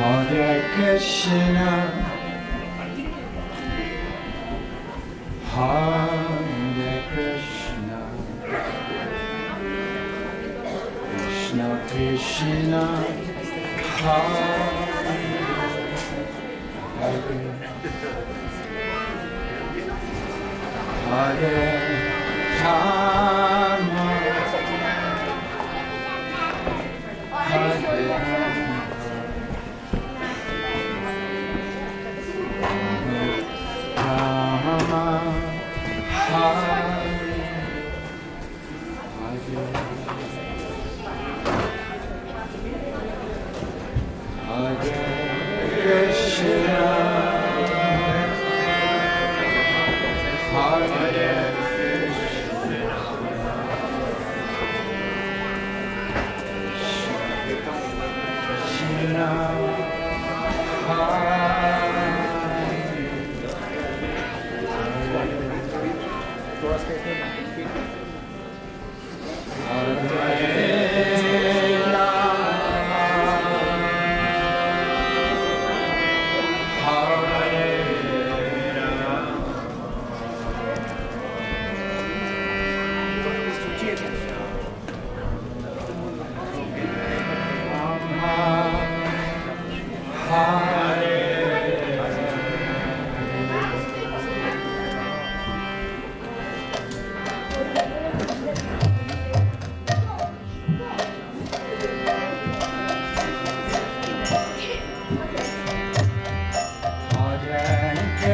Hare Krishna, Hare Krishna, Krishna Krishna, Hare Hare, Hare Rama, Hare Rama, Hare Krishna, Hare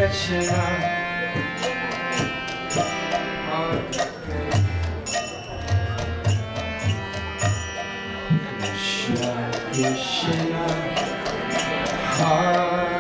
Krishna, Krishna, Hare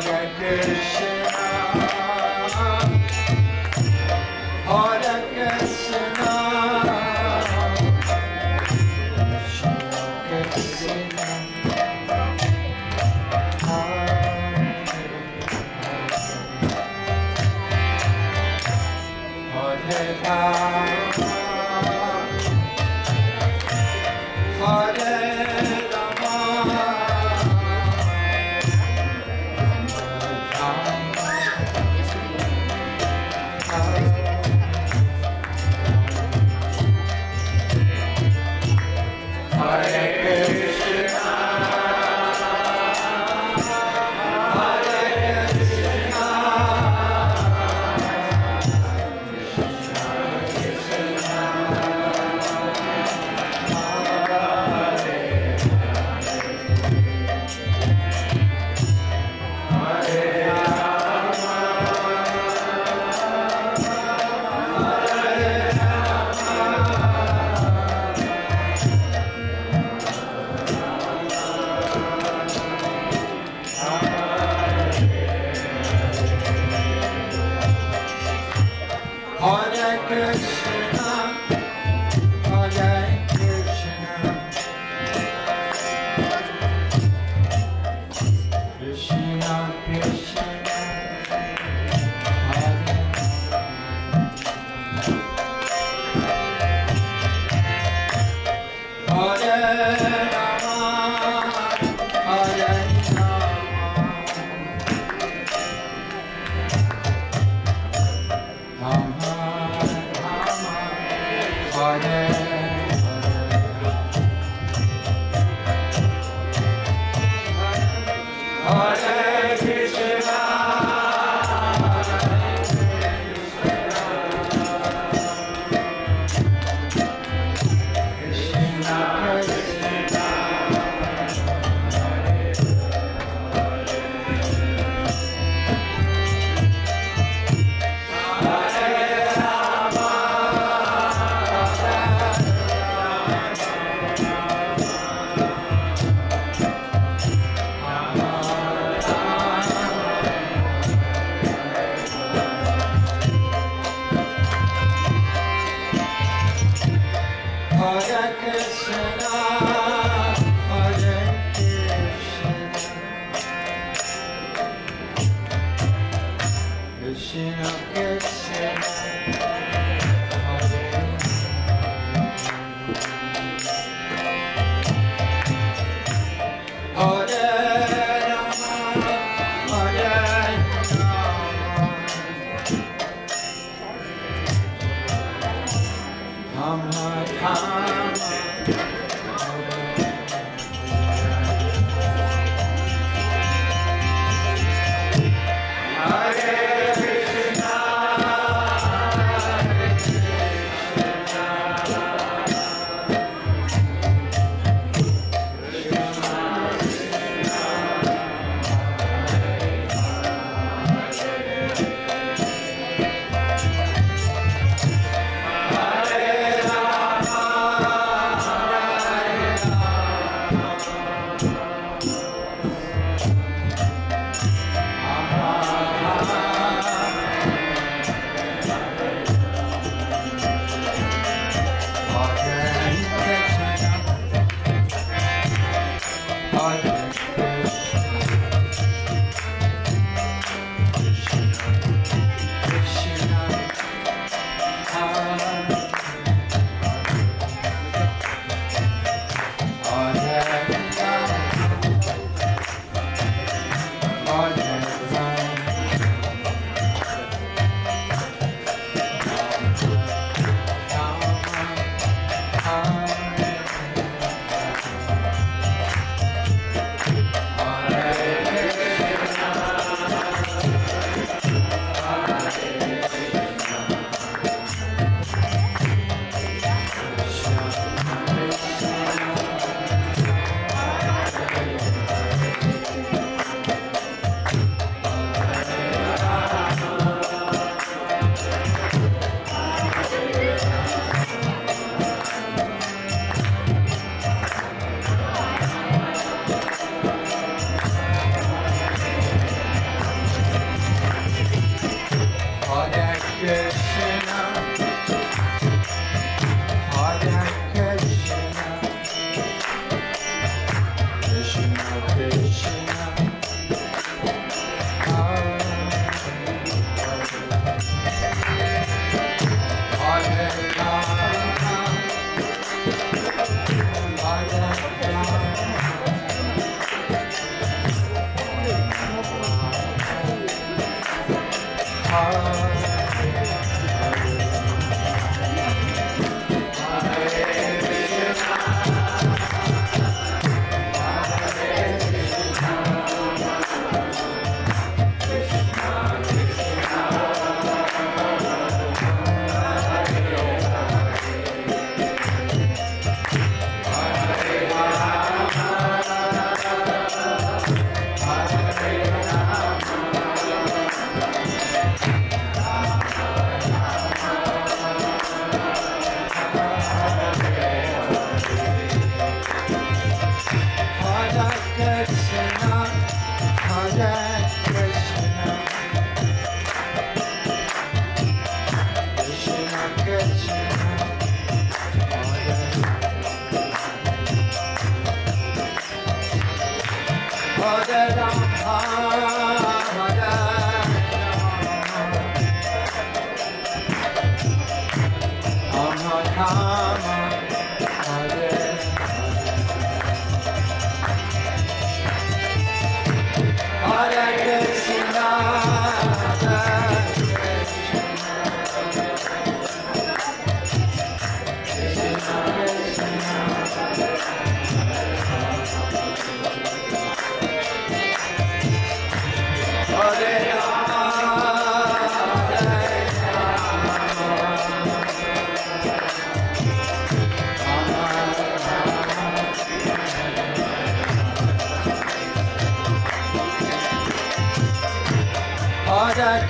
Hare Krishna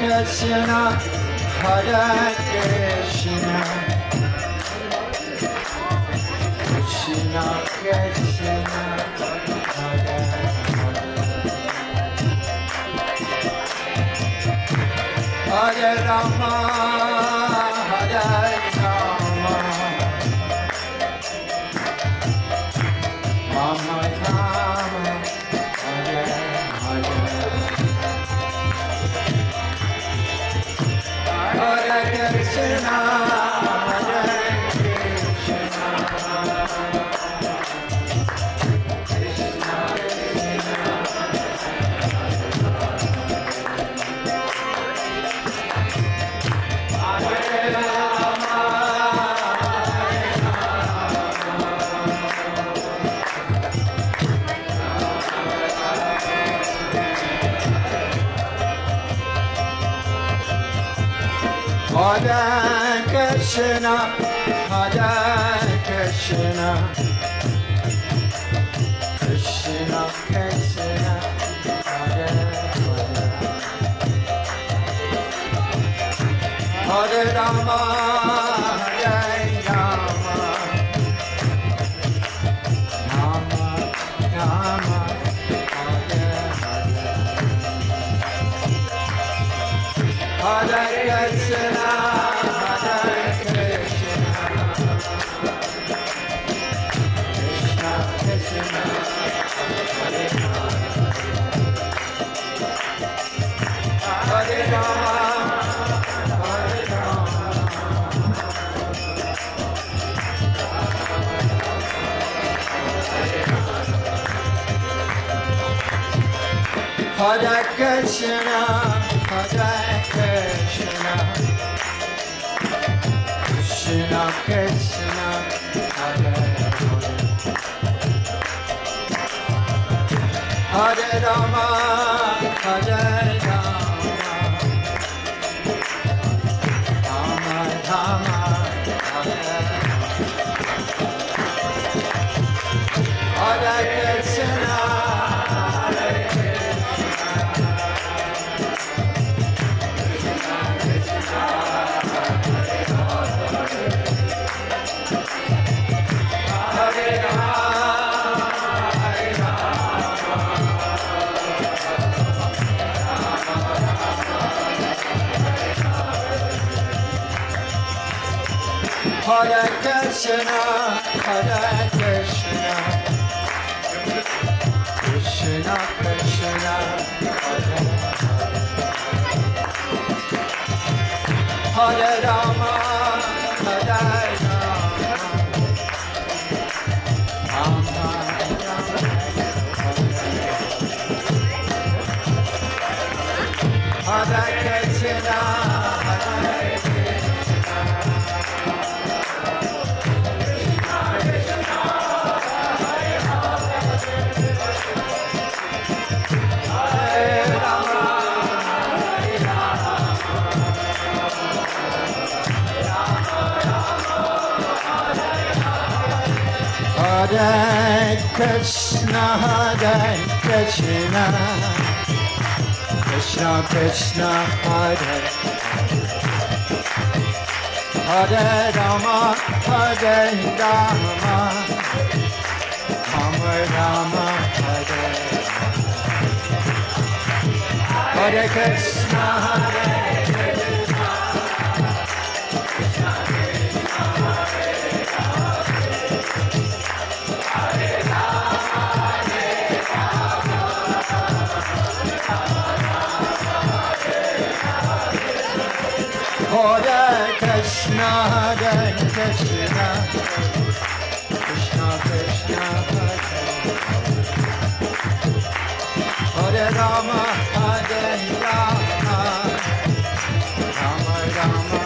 Krishna, Hare Krishna, Krishna Krishna, Hare Hare, Hare Rama, Hare Rama, Rama Rama, Hare Hare. Hare Krishna, Hare Krishna, Krishna Krishna, Hare Rama, Hare Krishna, Hare Krishna, Krishna Krishna, Hare Hare, Hare Rama, Hare Rama, Rama Rama, Hare Hare, Hare Krishna, Hare Krishna, Krishna Krishna, Hare Hare, Hare Rama, Hare Rama, Hare Krishna, Hare Krishna, Krishna Krishna, Hare Hare, Hare Rama, Hare Rama, Rama Rama, Hare Hare Krishna, Hare Hare Krishna, Hare Krishna, Krishna Krishna, Hare Hare, Hare Rama, Hare Rama, Rama Rama, Hare Krishna. Krishna, Hare Krishna, Krishna Krishna, Hare Hare Rama, Hare Rama, Rama Rama, Hare Hare Krishna, Hare Hare Krishna, Hare Krishna, Krishna Krishna, Hare Rama, Hare Rama, Rama Rama,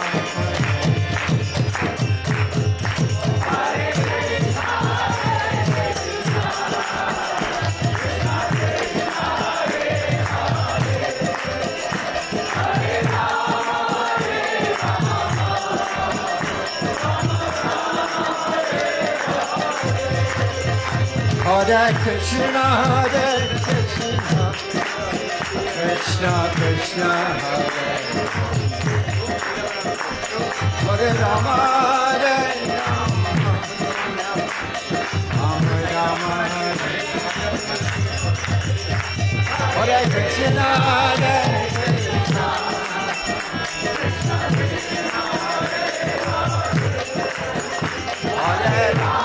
Hare Krishna, Hare Krishna, Krishna Krishna, Hare Rama, Hare Rama, Rama Rama, Hare Krishna, Hare Krishna, Hare Rama.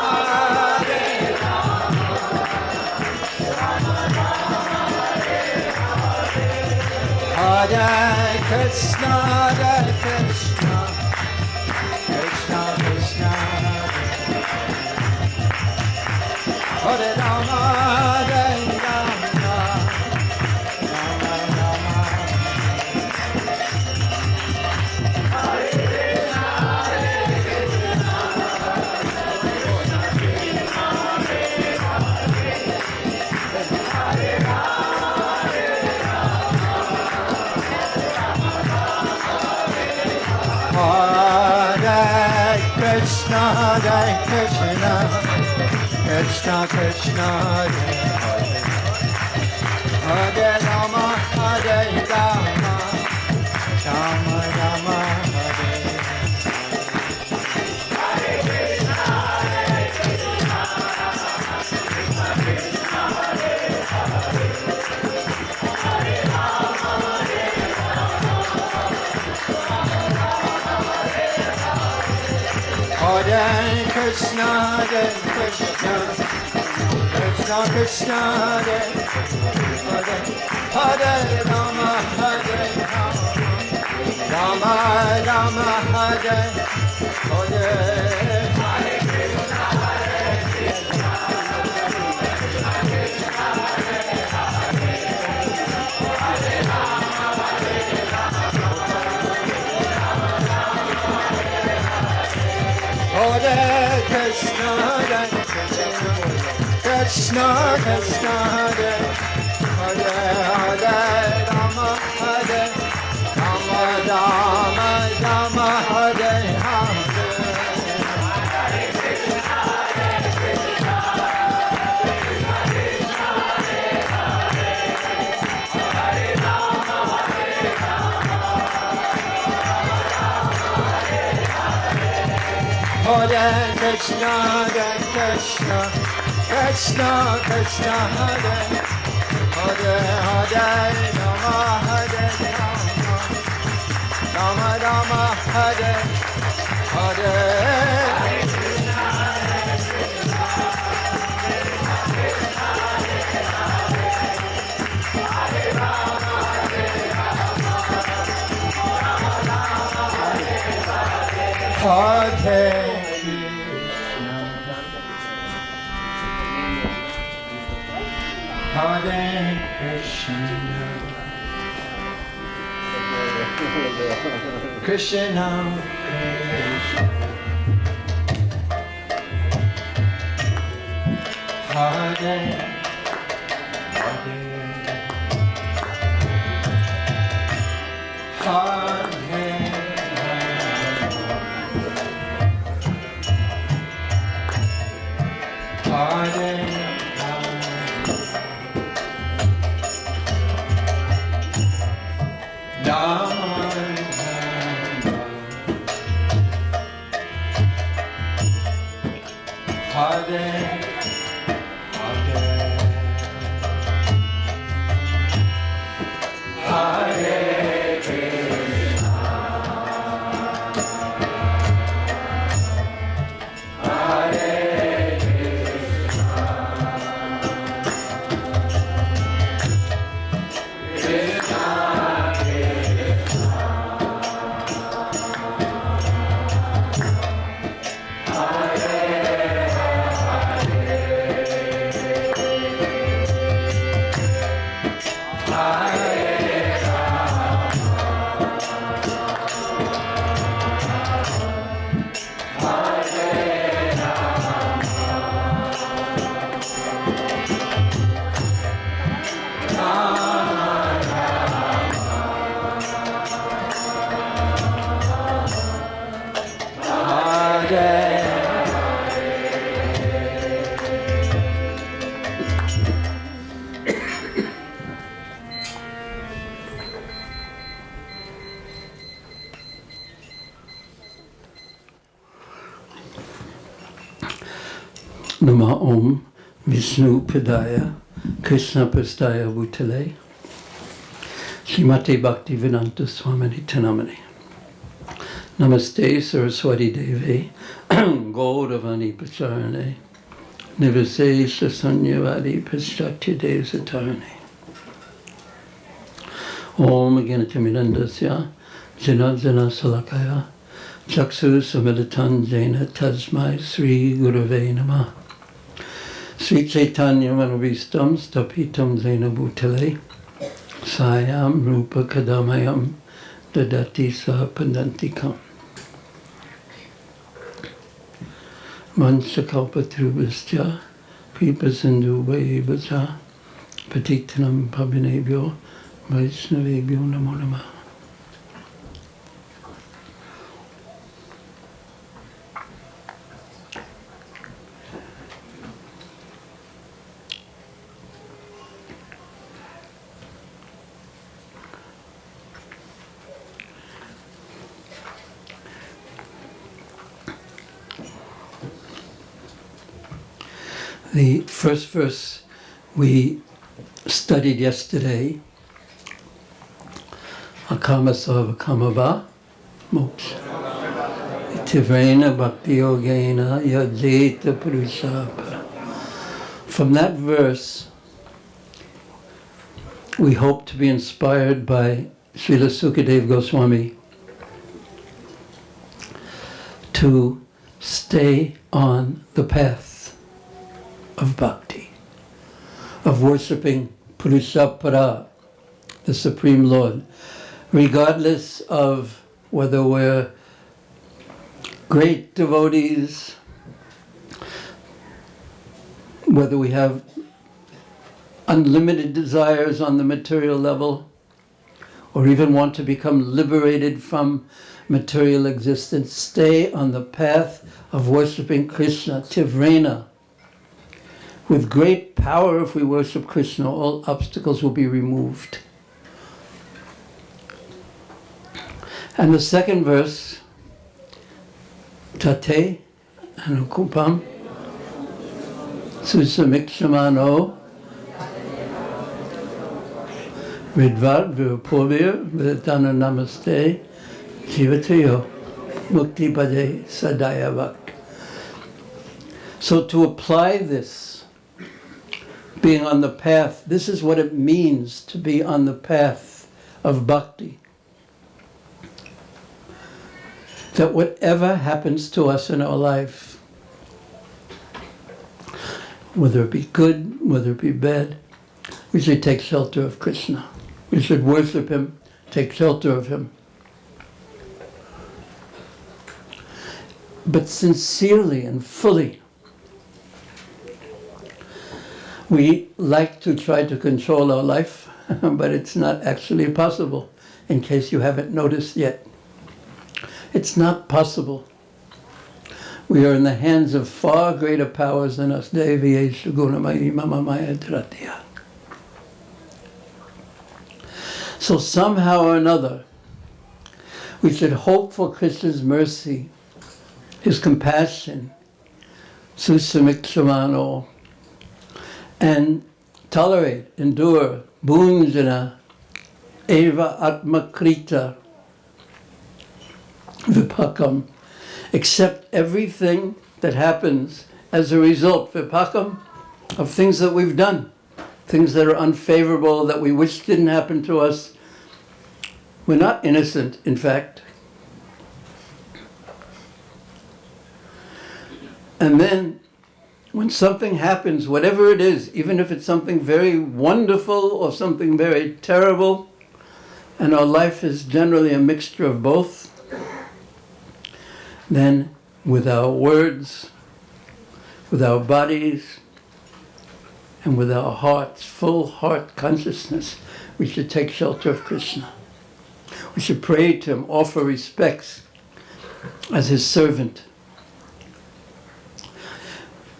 Hare Krishna, Hare Krishna, Krishna Krishna, Hare Rama, Hare Rama, Rama Rama, Hare Krishna, Hare Krishna, Hare Rama. Hare Krishna, Hare Krishna, Krishna Krishna, Hare Rama, Hare Rama, Rama Rama, Hare Krishna, Hare Krishna, Krishna Krishna, Hare Rama, Hare Hare Krishna, Hare Krishna, Krishna Krishna, Hare Hare Rama, Hare Rama, Rama Hare Hare, Hare Krishna, Hare Krishna, Krishna Krishna, Hare Hare Rama, Hare Hare Krishna, Hare Krishna, Krishna Hare Hare, Hare Rama, Hare Rama, Rama Rama, Hare Hare. Hare Krishna, Hare Krishna, Krishna Krishna, Hare Hare, Hare Rama, Hare Rama, Hare Krishna, Hare Krishna, Krishna Krishna, Hare Hare, Hare Rama, Hare Rama, Rama Rama, Hare Hare. Hare Krishna, Hare Krishna, Krishna Krishna, Hare Hare, Hare Rama, Hare Rama, Rama Rama, Hare Hare. Hare Krishna, Krishna Krishna, Hare Hare, Hare Hare, Hare Nama Om Vishnu Padaya Krishna Prastaya Bhutale Srimati Bhaktivedanta Swami Tanamani. Namaste Saraswati Devi Gauravani Pacharane Nivasesha Sanyavadi Paschatya Desatarane. Om Aganatamidandasya Jana Jana Salakaya Chaksu Samilitan Jena Tasmai Sri Gurave Namah. Sri Chaitanya Manovistam Stapitam Jena Bhutale Sayam Rupa Kadamayam Dadati Sahapandantikam. Mansakalpatrubhascha Kripasindu Vaibhacha Patitanam Pabhinebhyo Vaishnavebhyo Namo Namah. The first verse we studied yesterday, Akamasava Kamava Moksha. Tivrena Bhakti Yogena Yajeta Purushapa. From that verse, we hope to be inspired by Srila Sukadeva Goswami to stay on the path of bhakti, of worshipping Purushapara, the Supreme Lord, regardless of whether we're great devotees, whether we have unlimited desires on the material level, or even want to become liberated from material existence. Stay on the path of worshipping Krishna, Tivrena. With great power, if we worship Krishna, all obstacles will be removed. And the second verse, Tate Anukupam Susamikshamano Ridvat Virupurvir Vidana Namaste Jivatayo Mukti Pade Sadayavak. So to apply this, being on the path, this is what it means to be on the path of bhakti. That whatever happens to us in our life, whether it be good, whether it be bad, we should take shelter of Krishna. We should worship Him, take shelter of Him. But sincerely and fully. We like to try to control our life, but it's not actually possible, in case you haven't noticed yet. It's not possible. We are in the hands of far greater powers than us. So somehow or another, we should hope for Krishna's mercy, His compassion, Susamiksamano, and tolerate, endure, bhunjana, eva atmakrita, vipakam, accept everything that happens as a result, vipakam, of things that we've done, things that are unfavorable, that we wish didn't happen to us. We're not innocent, in fact. And then, when something happens, whatever it is, even if it's something very wonderful or something very terrible, and our life is generally a mixture of both, then with our words, with our bodies, and with our hearts, full heart consciousness, we should take shelter of Krishna. We should pray to Him, offer respects as His servant.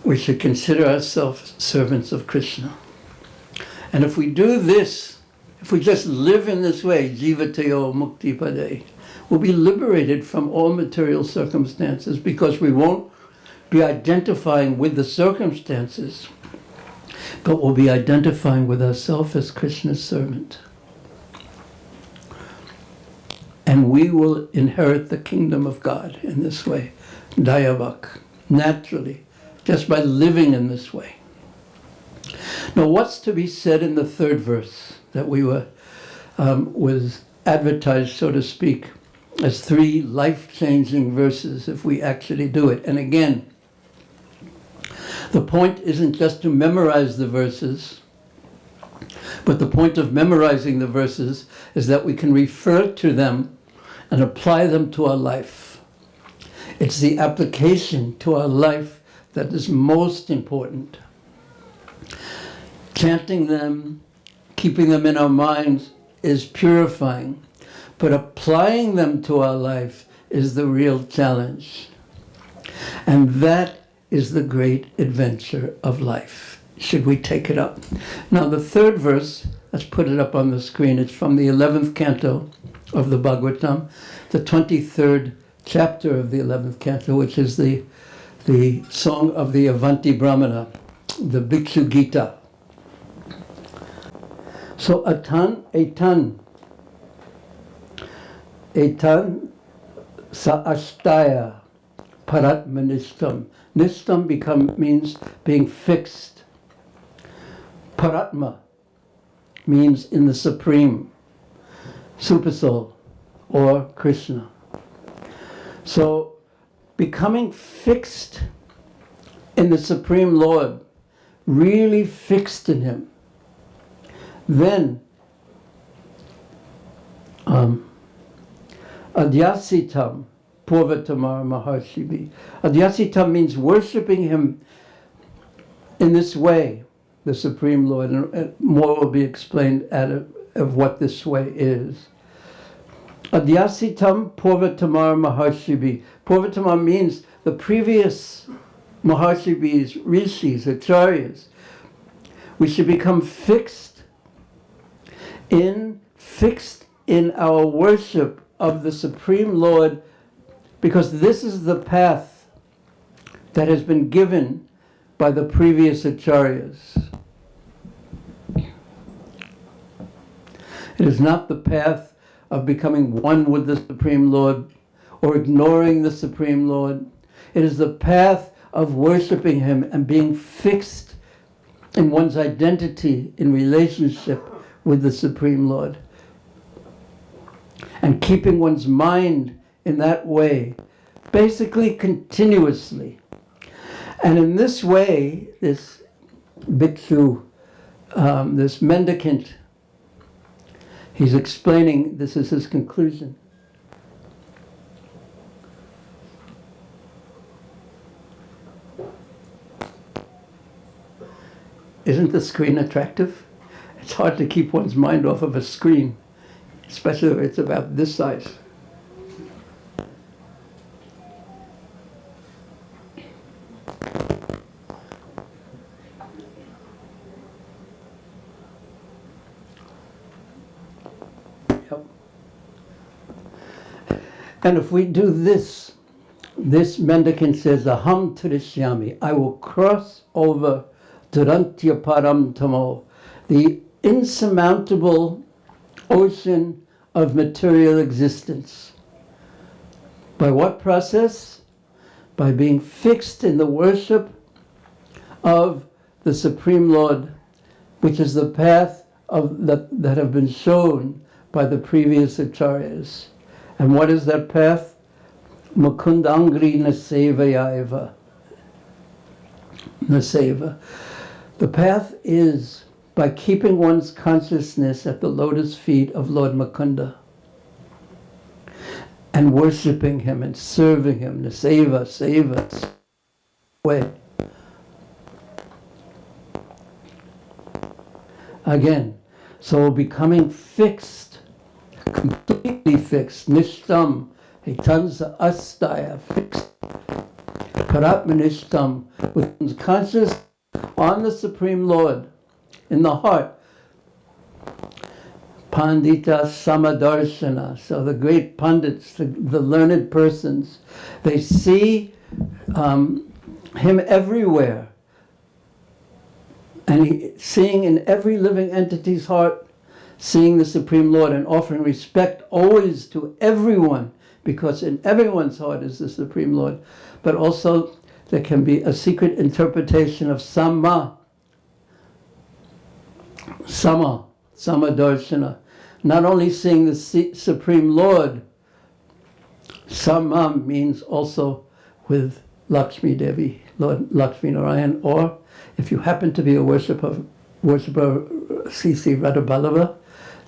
We should consider ourselves servants of Krishna. And if we do this, if we just live in this way, jivatayo mukti pade, we'll be liberated from all material circumstances, because we won't be identifying with the circumstances, but we'll be identifying with ourselves as Krishna's servant. And we will inherit the kingdom of God in this way, dayavak, naturally, just by living in this way. Now, what's to be said in the third verse that we were was advertised, so to speak, as 3 life-changing verses if we actually do it? And again, the point isn't just to memorize the verses, but the point of memorizing the verses is that we can refer to them and apply them to our life. It's the application to our life that is most important. Chanting them, keeping them in our minds is purifying, but applying them to our life is the real challenge. And that is the great adventure of life. Should we take it up? Now the third verse, let's put it up on the screen. It's from the 11th canto of the Bhagvatam, the 23rd chapter of the 11th canto, which is the song of the Avanti brahmana, the Bhikshu Gita. So etan sa ashtaya paratmanishtam. Nishtam means being fixed. Paratma means in the Supreme, Supersoul, or Krishna. So becoming fixed in the Supreme Lord, really fixed in Him, then adhyasitam purvatamar maharshivi. Adhyasitam means worshipping Him in this way, the Supreme Lord, and more will be explained of what this way is. Adhyasitam purvatamar maharshivi. Purvatamar means the previous maharshibis, rishis, acharyas. We should become fixed in our worship of the Supreme Lord, because this is the path that has been given by the previous acharyas. It is not the path of becoming one with the Supreme Lord or ignoring the Supreme Lord. It is the path of worshiping Him and being fixed in one's identity in relationship with the Supreme Lord. And keeping one's mind in that way, basically continuously. And in this way, this bhikshu, this mendicant, he's explaining, this is his conclusion. Isn't the screen attractive? It's hard to keep one's mind off of a screen, especially if it's about this size. Yep. And if we do this mendicant says, Aham Trishyami, I will cross over Durantya Param Tamo, the insurmountable ocean of material existence. By what process? By being fixed in the worship of the Supreme Lord, which is the path that have been shown by the previous acharyas. And what is that path? Mukundangri Nasevayaiva. Naseva. The path is by keeping one's consciousness at the lotus feet of Lord Mukunda and worshipping Him and serving Him, seva, way. Again, so becoming fixed, completely fixed, nishtam, hitansa astaya, fixed, paratmanishtam, with one's conscious on the Supreme Lord, in the heart. Pandita Samadarshana, so the great pundits, the learned persons, they see Him everywhere. And seeing in every living entity's heart, seeing the Supreme Lord and offering respect always to everyone, because in everyone's heart is the Supreme Lord. But also there can be a secret interpretation of Sama Darshana. Not only seeing the Supreme Lord, Sama means also with Lakshmi Devi, Lord Lakshmi Narayan, or if you happen to be a worshipper C.C. Radha,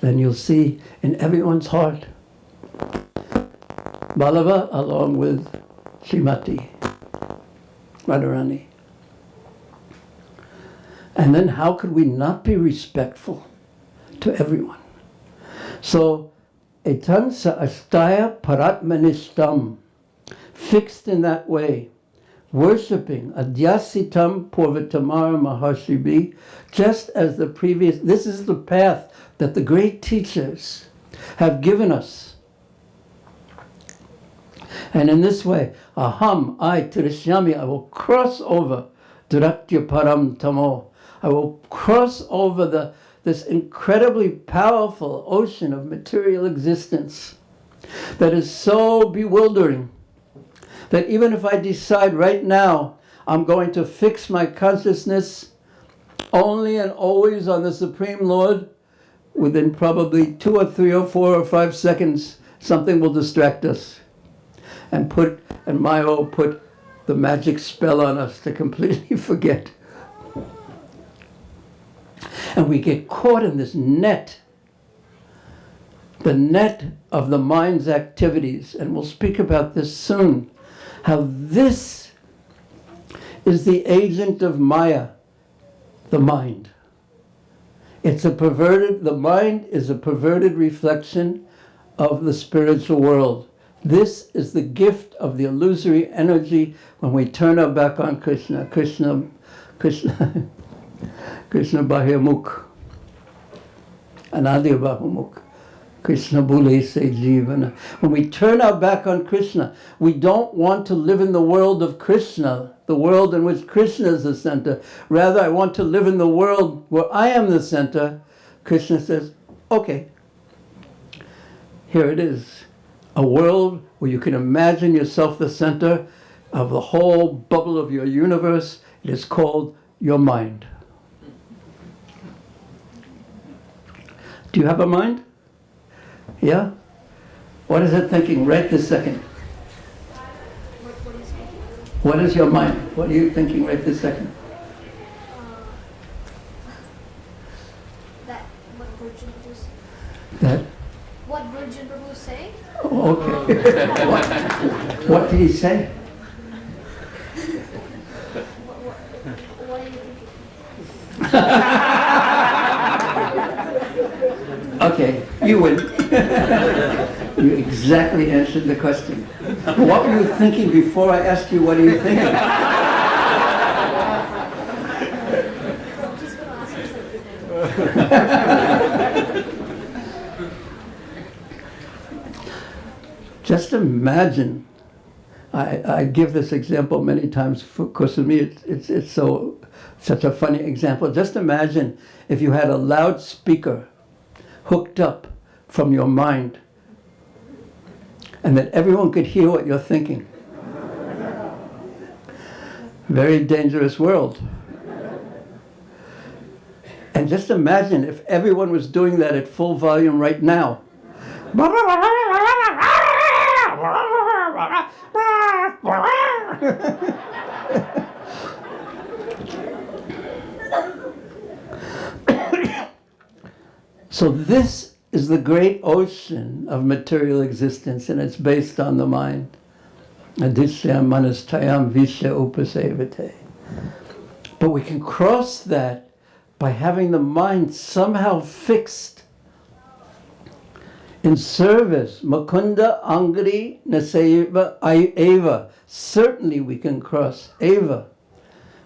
then you'll see in everyone's heart Ballava along with Srimati Radharani. And then how could we not be respectful to everyone? So, etansa astaya paratmanishtam, fixed in that way, worshipping adhyasitam purvatamara maharshibi, just as the previous, this is the path that the great teachers have given us. And in this way, aham, I, tirishyami, I will cross over duratya param tamo. I will cross over this incredibly powerful ocean of material existence that is so bewildering that even if I decide right now I'm going to fix my consciousness only and always on the Supreme Lord, within probably 2 or 3 or 4 or 5 seconds, something will distract us and Maya will put the magic spell on us to completely forget. And we get caught in this net, the net of the mind's activities, and we'll speak about this soon, how this is the agent of Maya, the mind. The mind is a perverted reflection of the spiritual world. This is the gift of the illusory energy when we turn our back on Krishna. Krishna Bahimukh, Anadi Bahimukh, Krishna Bhule Se Jivana. When we turn our back on Krishna, we don't want to live in the world of Krishna, the world in which Krishna is the center. Rather, I want to live in the world where I am the center. Krishna says, okay, here it is. A world where you can imagine yourself the center of the whole bubble of your universe. It is called your mind. Do you have a mind? Yeah? What is it thinking right this second? What is your mind? What are you thinking right this second? What Bhurijana Prabhu say? That? What Bhurijana Prabhu say? Oh, okay. What did he say? What are you thinking? Okay, you win. You exactly answered the question. What were you thinking before I asked you what are you thinking? I'm just going to ask you something. Just imagine, I give this example many times because to me it's such a funny example. Just imagine if you had a loudspeaker hooked up from your mind and that everyone could hear what you're thinking. Very dangerous world. And just imagine if everyone was doing that at full volume right now. So this is the great ocean of material existence, and it's based on the mind. Adishyam manastayam vishya upasevate. But we can cross that by having the mind somehow fixed in service. Makunda angri nasaiva eva. Certainly we can cross eva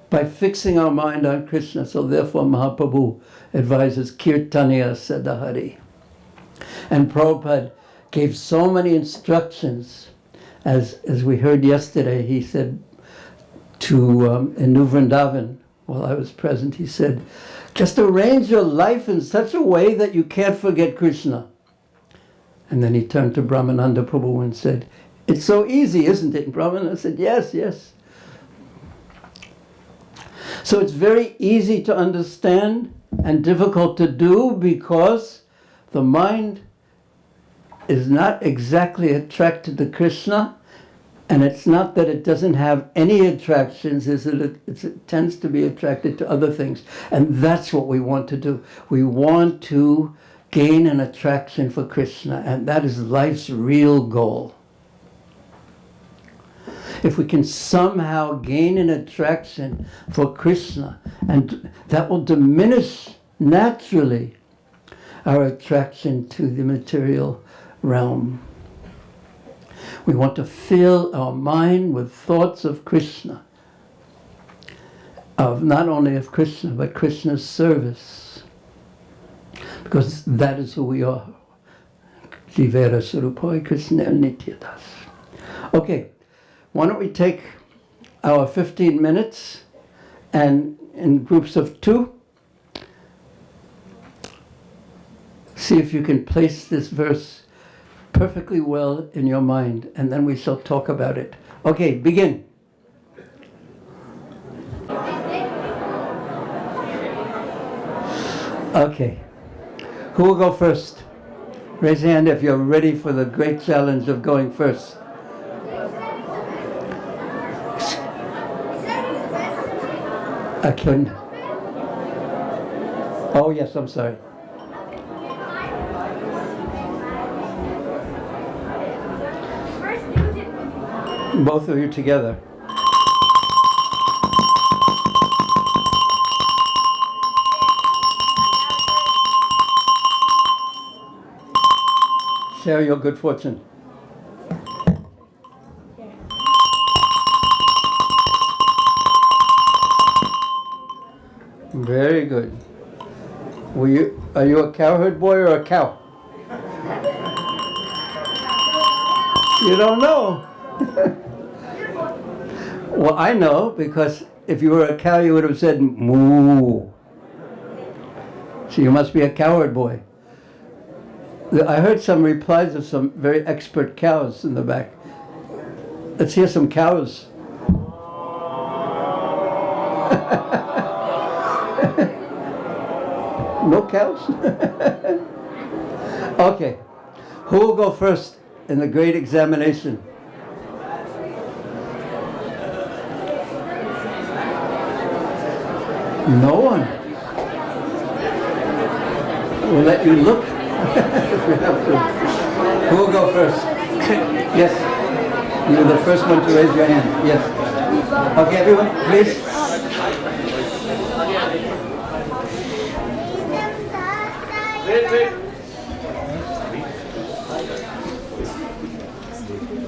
by fixing our mind on Krishna. So therefore Mahaprabhu advises Kirtaniya Sadahari. And Prabhupada gave so many instructions. As we heard yesterday, he said, in New Vrindavan, while I was present, he said, just arrange your life in such a way that you can't forget Krishna. And then he turned to Brahmananda Prabhu and said, it's so easy, isn't it? And Brahmananda said, yes, yes. So it's very easy to understand and difficult to do because the mind is not exactly attracted to Krishna, and it's not that it doesn't have any attractions, it's that it tends to be attracted to other things. And that's what we want to do. We want to gain an attraction for Krishna, and that is life's real goal. If we can somehow gain an attraction for Krishna, and that will diminish naturally our attraction to the material realm. We want to fill our mind with thoughts of Krishna, of not only of Krishna, but Krishna's service, because that is who we are. Jivera Surupoi Krishna Nityadas. Okay, why don't we take our 15 minutes and in groups of 2, see if you can place this verse perfectly well in your mind, and then we shall talk about it. Okay, begin. Okay. Who will go first? Raise your hand if you're ready for the great challenge of going first. I couldn't. Oh, yes, I'm sorry. Both of you together. Share your good fortune. Very good. Are you a cowherd boy or a cow? You don't know. Well, I know, because if you were a cow, you would have said moo. So you must be a cowherd boy. I heard some replies of some very expert cows in the back. Let's hear some cows. No cows? Okay. Who will go first in the great examination? No one. We'll let you look if we have to. Who will go first? Yes. You're the first one to raise your hand. Yes. Okay, everyone, please.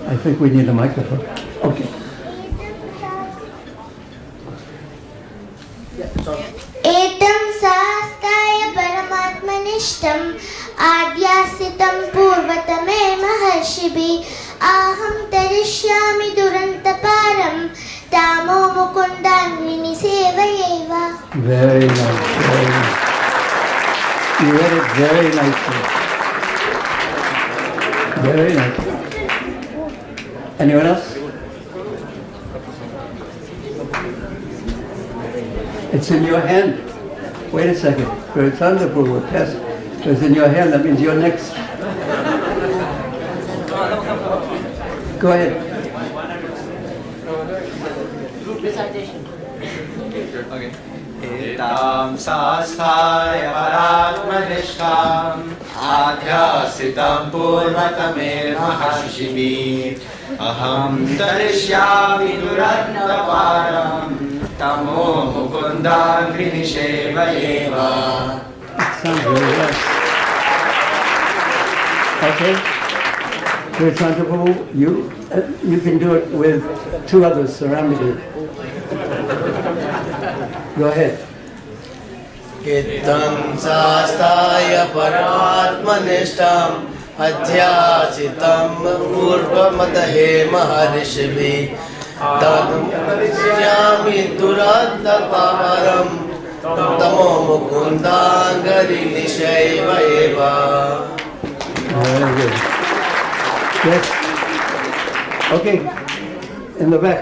I think we need a microphone. Okay. एतं शास्त्राय परमात्मनिष्ठम् आद्यासितं पूर्वतमे महर्षिभिः आहं तरिष्यामि दुरन्तपारं तामो मुकुन्दान्विनि सेवयेव. Very nice, very nice. You read it very nicely. Very nice. Anyone else? It's in your hand. Wait a second. Bhurijana Prabhu, pass. It's in your hand. That means you're next. Go ahead. Okay. Etam sasthaya paratmadishtam adhyasitam purvatame mahashibhi aham tarishyami durantaparam tamo mukundan grinishevayeva. Sounds really well. Okay. Bhurijana Prabhu, you can do it with 2 others surrounding you. Go ahead. Itam sastaya paratmanishtam adhyasitam purvamatahe maharishibhi Tadam karishyami duraddaparam tamo mukundangari nishaiva eva. Very good. Yes. Okay. In the back.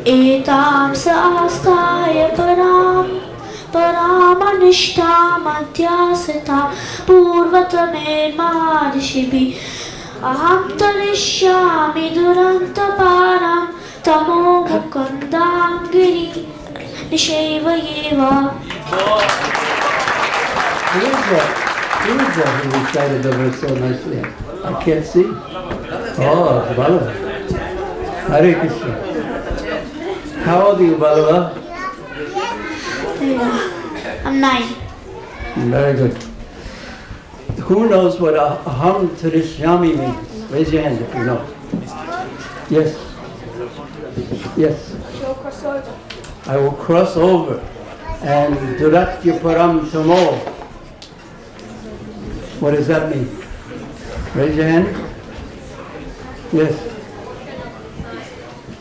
Etam sastaya paramaništam adhyasita purvatame marishibi aham tarishyami durantaparam tamo mukundangiri nishaiva yeva. Who is that? Who is that who recited the verse so nicely? I can't see. Oh, Balava. Hare Krishna. How old are you, Balava? I'm 9. Very good. Who knows what aham tarishyami means? Raise your hand if you know. Yes. Yes. I will cross over. And duratya param tamo. What does that mean? Raise your hand. Yes.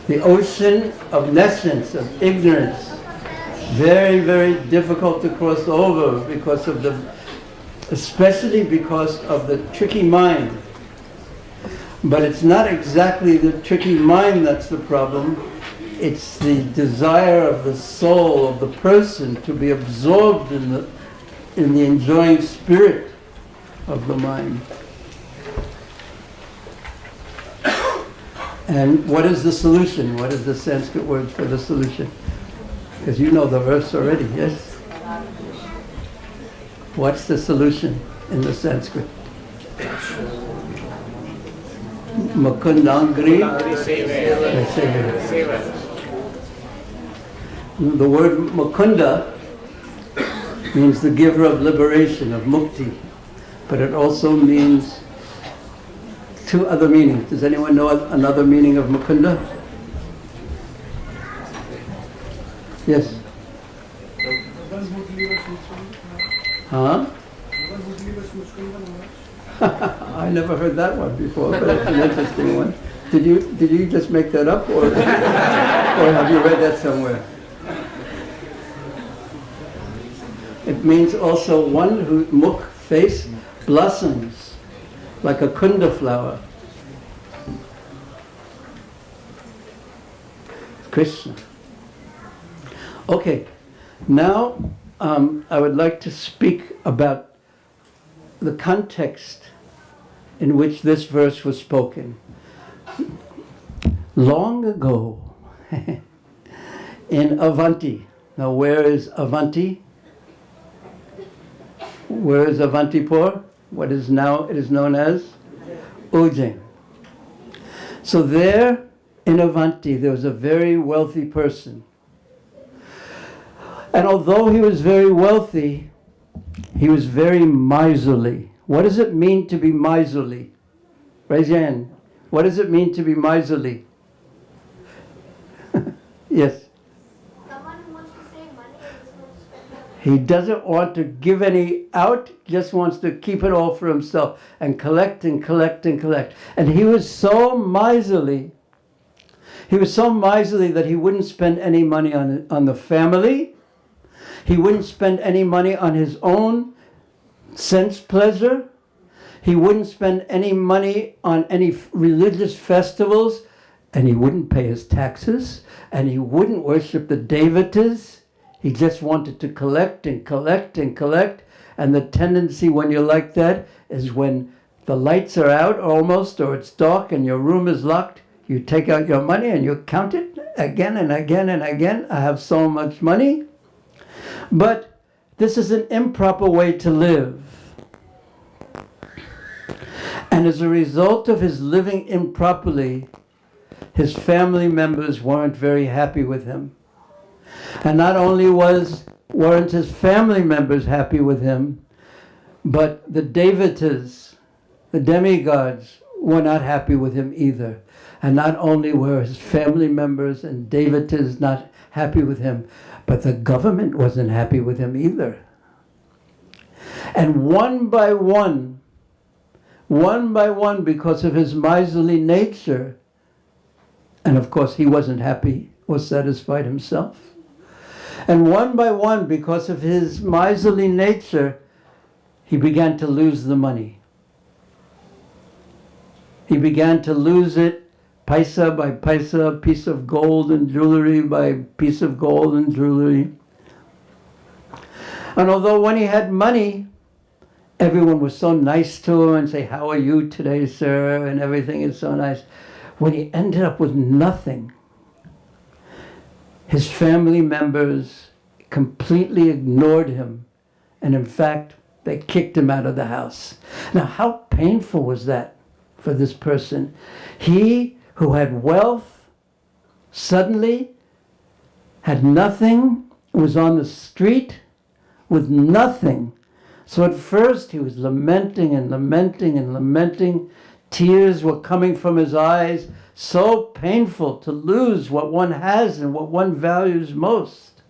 The ocean of nescience, of ignorance. Very, very difficult to cross over because of especially because of the tricky mind. But it's not exactly the tricky mind that's the problem. It's the desire of the soul of the person to be absorbed in the enjoying spirit of the mind. And what is the solution? What is the Sanskrit word for the solution? Because you know the verse already, yes? What's the solution in the Sanskrit? Mukundangri. The word Mukunda means the giver of liberation, of mukti. But it also means two other meanings. Does anyone know another meaning of Mukunda? Yes. Huh? I never heard that one before, but it's an interesting one. Did you just make that up, or have you read that somewhere? It means also one whose mukh, face, blossoms like a kunda flower. Krishna. Okay, now I would like to speak about the context in which this verse was spoken. Long ago, in Avanti. Now where is Avanti? Where is Avantipur? What is now it is known as Ujjain. So there in Avanti there was a very wealthy person. And although he was very wealthy, he was very miserly. What does it mean to be miserly? Raise your hand. What does it mean to be miserly? Yes. Someone who wants to save money and doesn't want to spend it. He doesn't want to give any out, just wants to keep it all for himself and collect and collect and collect. And he was so miserly. He was so miserly that he wouldn't spend any money on the family. He wouldn't spend any money on his own sense pleasure. He wouldn't spend any money on any religious festivals. And he wouldn't pay his taxes. And he wouldn't worship the devatas. He just wanted to collect and collect and collect. And the tendency when you're like that is when the lights are out almost, or it's dark and your room is locked, you take out your money and you count it again and again and again. I have so much money. But this is an improper way to live. And as a result of his living improperly, his family members weren't very happy with him. And not only weren't his family members happy with him, but the devatas, the demigods, were not happy with him either. And not only were his family members and devatas not happy with him, but the government wasn't happy with him either. And one by one, one by one, because of his miserly nature, and of course he wasn't happy or satisfied himself, and one by one, because of his miserly nature, he began to lose the money. He began to lose it, paisa by paisa, piece of gold and jewelry by piece of gold and jewelry. And although when he had money, everyone was so nice to him and say, "How are you today, sir?" and everything is so nice. When he ended up with nothing, his family members completely ignored him, and in fact, they kicked him out of the house. Now, how painful was that for this person? He who had wealth suddenly had nothing, was on the street with nothing. So at first he was lamenting and lamenting and lamenting. Tears were coming from his eyes. So painful to lose what one has and what one values most.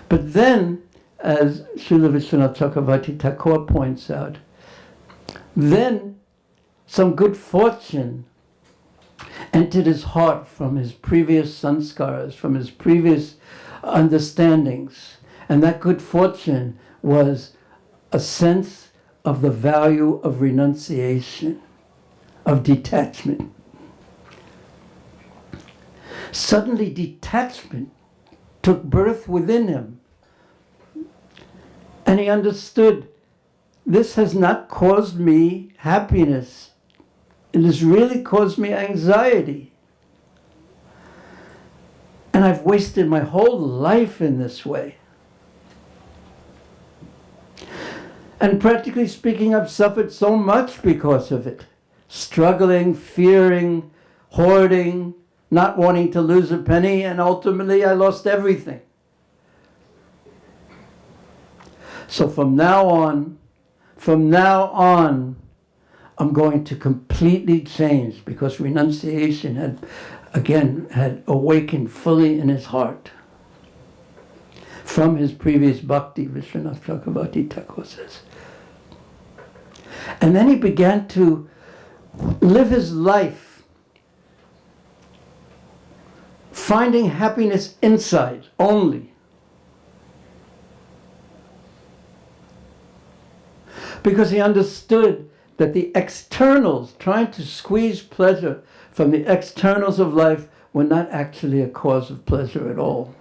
But then, as Srila Vishwanath Chakravarti Thakur points out, then some good fortune entered his heart from his previous sanskaras, from his previous understandings. And that good fortune was a sense of the value of renunciation, of detachment. Suddenly detachment took birth within him. And he understood, this has not caused me happiness. It has really caused me anxiety. And I've wasted my whole life in this way. And practically speaking, I've suffered so much because of it. Struggling, fearing, hoarding, not wanting to lose a penny, and ultimately I lost everything. So from now on, I'm going to completely change, because renunciation had awakened fully in his heart. From his previous bhakti, Vishwanath Chakravarti Thakur says. And then he began to live his life finding happiness inside only. Because he understood that the externals, trying to squeeze pleasure from the externals of life, were not actually a cause of pleasure at all.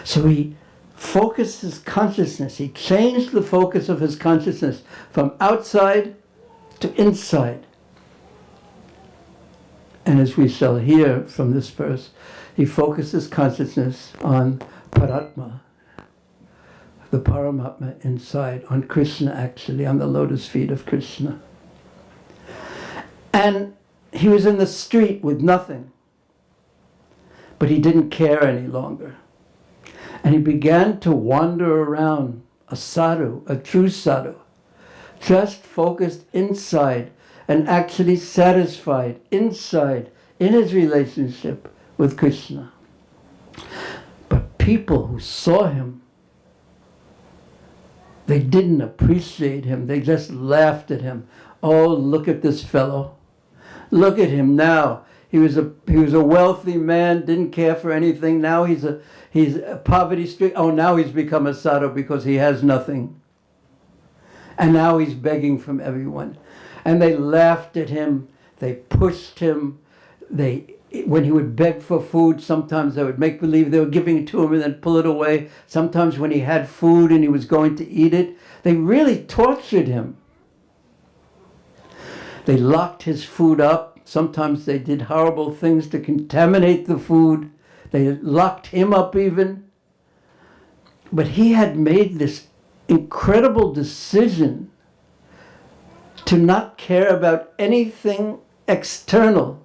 So he focused his consciousness, he changed the focus of his consciousness from outside to inside. And as we shall hear from this verse, he focused his consciousness on Paratma, the Paramatma inside, on Krishna actually, on the lotus feet of Krishna. And he was in the street with nothing, but he didn't care any longer. And he began to wander around, a sadhu, a true sadhu, just focused inside and actually satisfied inside in his relationship with Krishna. But people who saw him, they didn't appreciate him. They just laughed at him. Oh, look at this fellow. Look at him now. He was a wealthy man, didn't care for anything. Now he's a poverty stricken. Oh, now he's become a sadhu because he has nothing. And now he's begging from everyone. And they laughed at him. They pushed him. When he would beg for food, sometimes they would make believe they were giving it to him and then pull it away. Sometimes when he had food and he was going to eat it, they really tortured him. They locked his food up. Sometimes they did horrible things to contaminate the food. They locked him up even. But he had made this incredible decision to not care about anything external,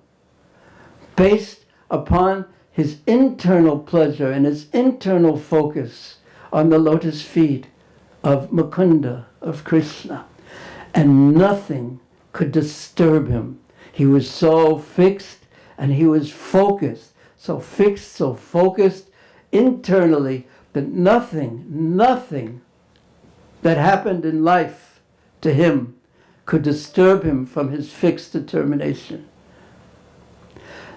based upon his internal pleasure and his internal focus on the lotus feet of Mukunda, of Krishna. And nothing could disturb him. He was so fixed and he was focused, so fixed, so focused internally that nothing that happened in life to him could disturb him from his fixed determination.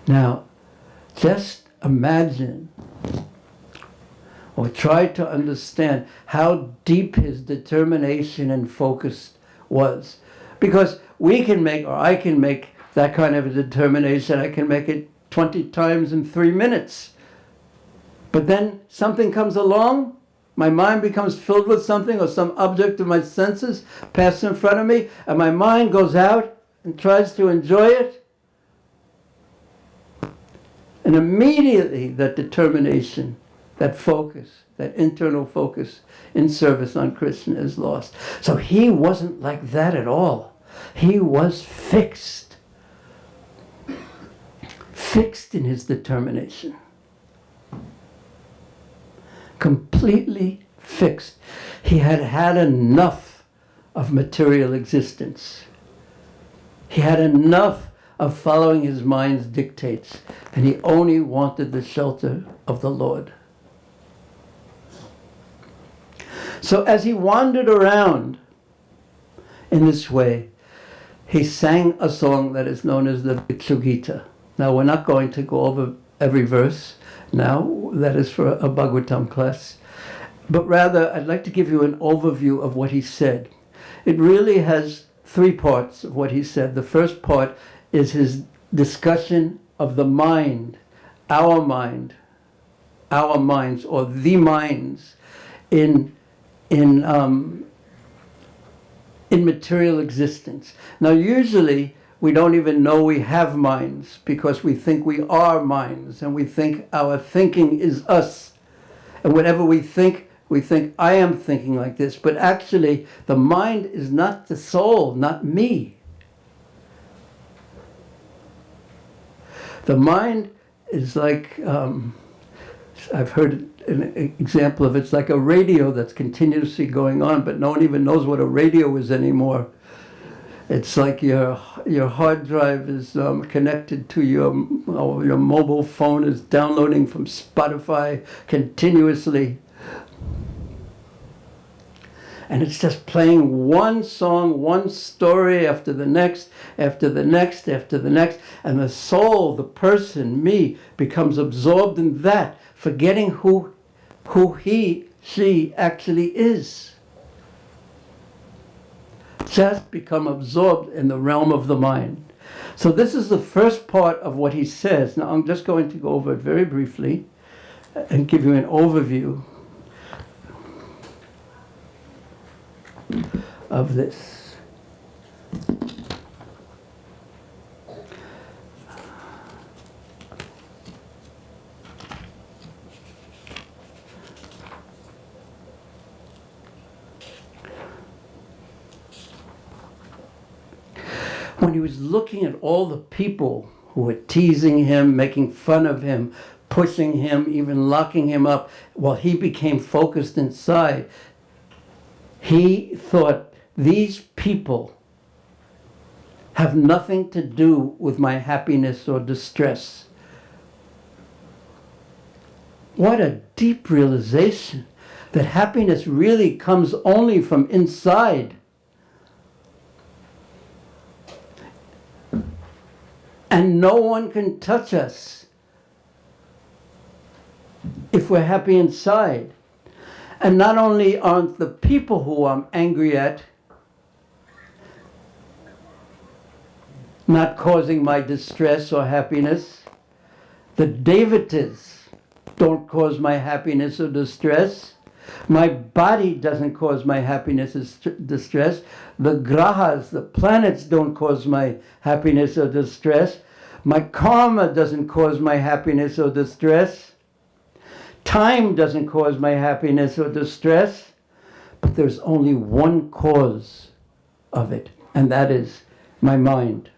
Now, just imagine or try to understand how deep his determination and focus was. Because we can make, or I can make that kind of a determination, I can make it 20 times in 3 minutes. But then something comes along, my mind becomes filled with something, or some object of my senses passes in front of me, and my mind goes out and tries to enjoy it. And immediately that determination, that focus, that internal focus in service on Krishna is lost. So he wasn't like that at all. He was fixed. Fixed in his determination. Completely fixed. He had had enough of material existence. He had enough of following his mind's dictates, and he only wanted the shelter of the Lord. So as he wandered around in this way, he sang a song that is known as the Bhikshu Gita. Now, we're not going to go over every verse now, that is for a Bhagvatam class, but rather I'd like to give you an overview of what he said. It really has 3 parts of what he said. The first part is his discussion of the mind, our minds, or the minds in material existence. Now, usually we don't even know we have minds because we think we are minds, and we think our thinking is us. And whatever we think I am thinking like this. But actually, the mind is not the soul, not me. The mind is like, I've heard an example of it's like a radio that's continuously going on, but no one even knows what a radio is anymore. It's like your hard drive is connected to your mobile phone is downloading from Spotify continuously. And it's just playing one song, one story after the next, after the next, after the next. And the soul, the person, me, becomes absorbed in that, forgetting who he, she actually is. Just become absorbed in the realm of the mind. So this is the first part of what he says. Now I'm just going to go over it very briefly and give you an overview of this. When he was looking at all the people who were teasing him, making fun of him, pushing him, even locking him up, while he became focused inside, he thought, these people have nothing to do with my happiness or distress. What a deep realization that happiness really comes only from inside. And no one can touch us if we're happy inside. And not only aren't the people who I'm angry at not causing my distress or happiness, the devatas don't cause my happiness or distress. My body doesn't cause my happiness or distress. The grahas, the planets, don't cause my happiness or distress. My karma doesn't cause my happiness or distress. Time doesn't cause my happiness or distress. But there's only one cause of it, and that is my mind.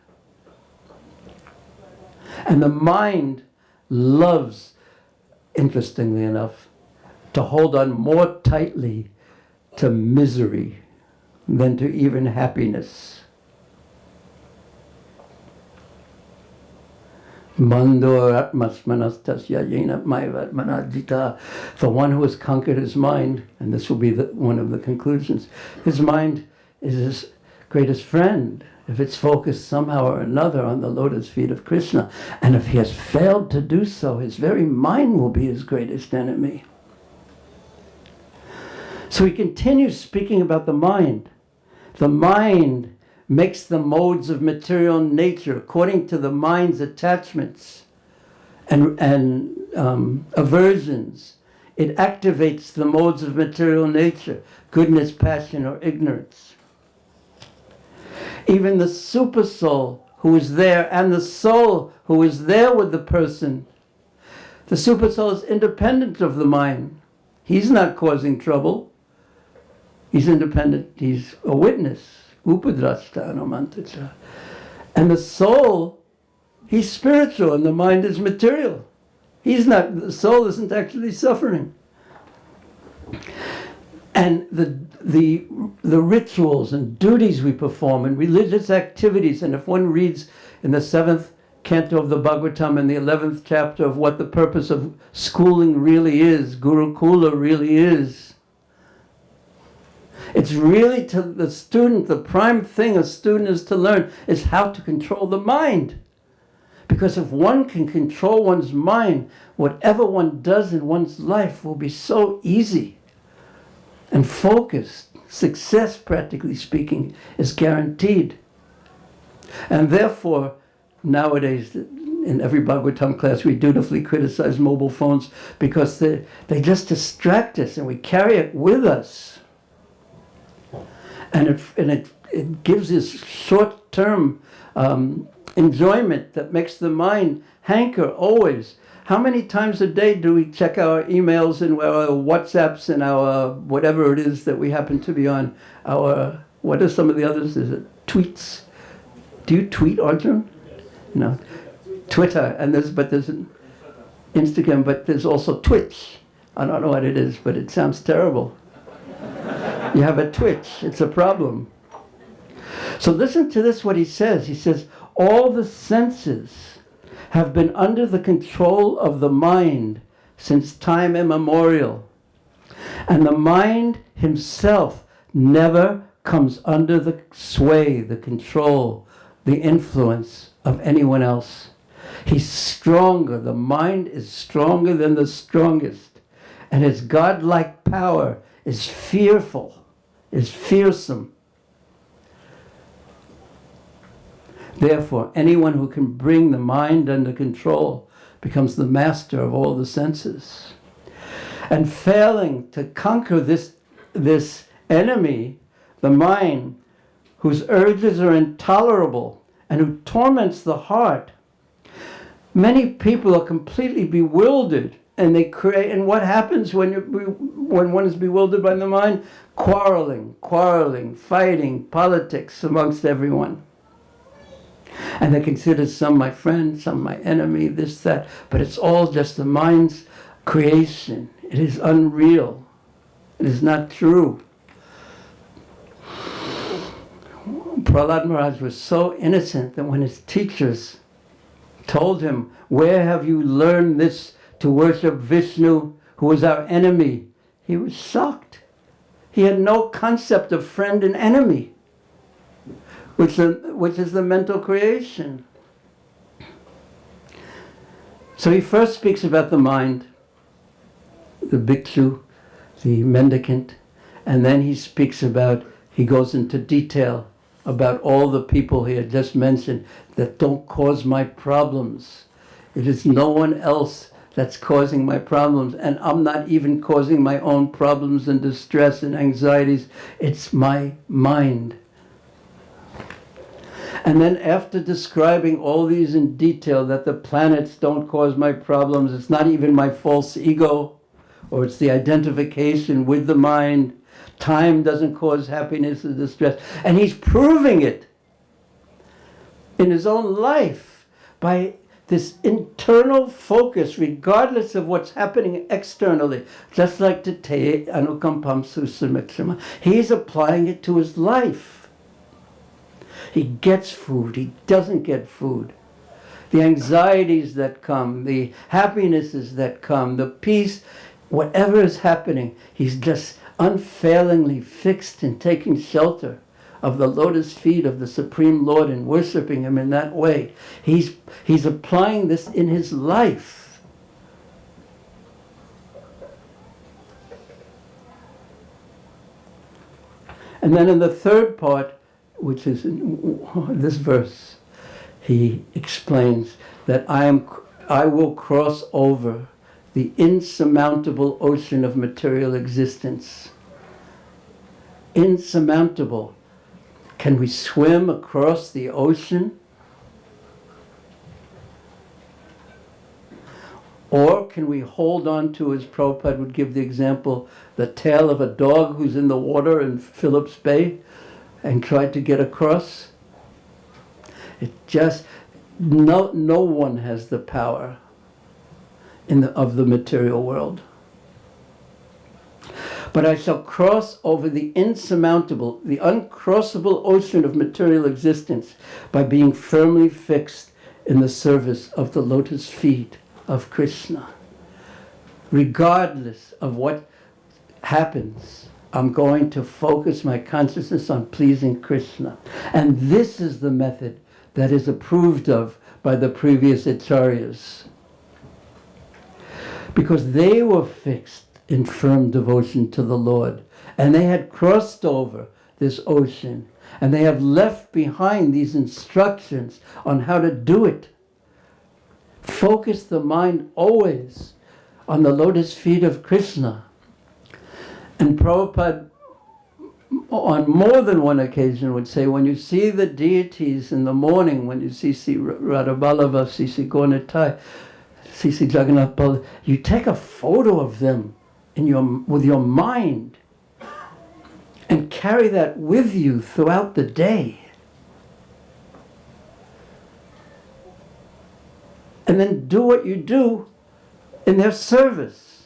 And the mind loves, interestingly enough, to hold on more tightly to misery than to even happiness. Mandor atmasmanastasya yena maivatmanajita. The one who has conquered his mind, and this will be one of the conclusions, his mind is as greatest friend if it's focused somehow or another on the lotus feet of Krishna. And if he has failed to do so, his very mind will be his greatest enemy. So he continues speaking about the mind. The mind makes the modes of material nature according to the mind's attachments and aversions. It activates the modes of material nature, goodness, passion, or ignorance. Even the super soul who is there and the soul who is there with the person, the super soul is independent of the mind. He's not causing trouble. He's independent. He's a witness. Upadrashta anumantacha. And the soul, he's spiritual and the mind is material. He's not, the soul isn't actually suffering. And the rituals and duties we perform and religious activities, and if one reads in the 7th canto of the Bhagvatam and the 11th chapter of what the purpose of schooling really is, Gurukula really is, it's really to the student, the prime thing a student is to learn is how to control the mind. Because if one can control one's mind, whatever one does in one's life will be so easy and focused. Success, practically speaking, is guaranteed. And therefore, nowadays, in every Bhagavatam class, we dutifully criticize mobile phones because they just distract us and we carry it with us. And it gives this short-term enjoyment that makes the mind hanker always. How many times a day do we check our emails and our WhatsApps and our whatever it is that we happen to be on? Our, what are some of the others? Is it tweets? Do you tweet, Arjun? No. Twitter, and there's Instagram, but there's also Twitch. I don't know what it is, but it sounds terrible. You have a twitch, it's a problem. So listen to this, what he says. He says, all the senses have been under the control of the mind since time immemorial. And the mind himself never comes under the sway, the control, the influence of anyone else. He's stronger. The mind is stronger than the strongest. And his godlike power is fearful, is fearsome. Therefore, anyone who can bring the mind under control becomes the master of all the senses. And failing to conquer this enemy, the mind, whose urges are intolerable and who torments the heart, many people are completely bewildered. And they create, and what happens when one is bewildered by the mind? Quarreling, fighting, politics amongst everyone. And they consider some my friend, some my enemy, this, that. But it's all just the mind's creation. It is unreal. It is not true. Prahlad Maharaj was so innocent that when his teachers told him, where have you learned this to worship Vishnu, who was our enemy? He was shocked. He had no concept of friend and enemy, which is the mental creation. So he first speaks about the mind, the bhikshu, the mendicant, and then he goes into detail about all the people he had just mentioned that don't cause my problems. It is no one else that's causing my problems, and I'm not even causing my own problems and distress and anxieties. It's my mind. And then after describing all these in detail, that the planets don't cause my problems, it's not even my false ego, or it's the identification with the mind, time doesn't cause happiness or distress, and he's proving it in his own life by this internal focus, regardless of what's happening externally, just like the te anukampam susamikshama. He's applying it to his life. He gets food, he doesn't get food. The anxieties that come, the happinesses that come, the peace, whatever is happening, he's just unfailingly fixed in taking shelter of the lotus feet of the Supreme Lord and worshiping Him in that way. He's applying this in his life. And then in the third part, which is in this verse, he explains that I will cross over the insurmountable ocean of material existence. Insurmountable. Can we swim across the ocean? Or can we hold on to, as Prabhupada would give the example, the tail of a dog who's in the water in Phillips Bay and try to get across? It just, no one has the power of the material world. But I shall cross over the insurmountable, the uncrossable ocean of material existence by being firmly fixed in the service of the lotus feet of Krishna. Regardless of what happens, I'm going to focus my consciousness on pleasing Krishna. And this is the method that is approved of by the previous acharyas. Because they were fixed in firm devotion to the Lord. And they had crossed over this ocean. And they have left behind these instructions on how to do it. Focus the mind always on the lotus feet of Krishna. And Prabhupada, on more than one occasion, would say, when you see the deities in the morning, when you see Radhaballabha, see Gaunitai, see Jagannath Baladev, you take a photo of them with your mind and carry that with you throughout the day. And then do what you do in their service.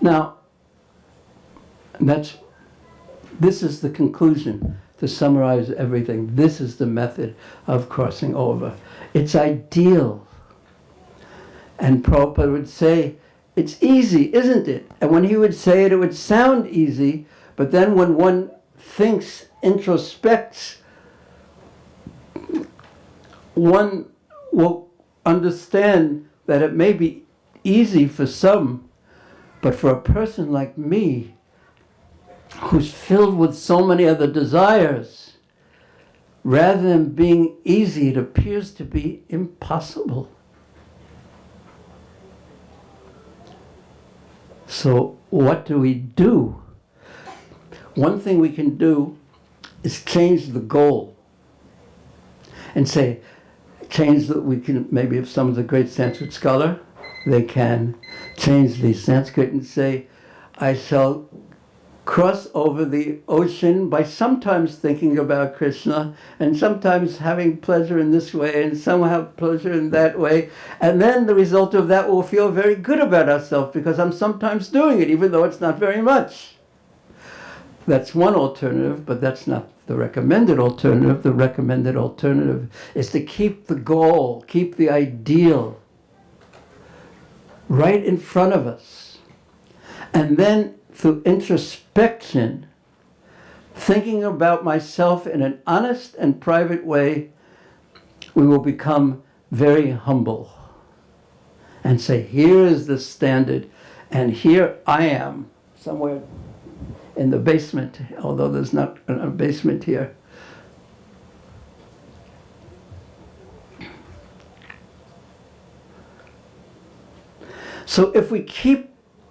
Now, this is the conclusion. To summarize everything, this is the method of crossing over. It's ideal. And Prabhupada would say, it's easy, isn't it? And when he would say it, it would sound easy, but then when one thinks, introspects, one will understand that it may be easy for some, but for a person like me, who's filled with so many other desires, rather than being easy, it appears to be impossible. So what do we do? One thing we can do is change the goal. And say, we can, maybe if someone's a great Sanskrit scholar, they can change the Sanskrit and say, I shall cross over the ocean by sometimes thinking about Krishna and sometimes having pleasure in this way and some have pleasure in that way. And then the result of that will feel very good about ourselves because I'm sometimes doing it, even though it's not very much. That's one alternative, but that's not the recommended alternative. The recommended alternative is to keep the goal, keep the ideal right in front of us. And then through introspection, thinking about myself in an honest and private way, we will become very humble and say, here is the standard, and here I am, somewhere in the basement, although there's not a basement here. So if we keep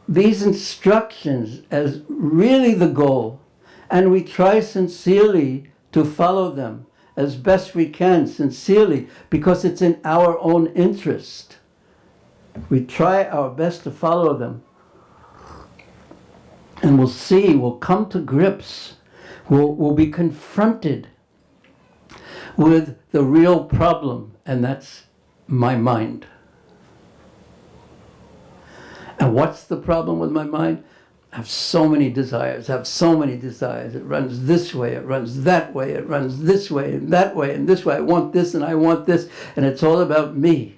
these instructions as really the goal, and we try sincerely to follow them as best we can, sincerely, because it's in our own interest. We try our best to follow them. And we'll come to grips, we'll be confronted with the real problem, and that's my mind. And what's the problem with my mind? I have so many desires. It runs this way, it runs that way, it runs this way and that way and this way. I want this and I want this, and it's all about me.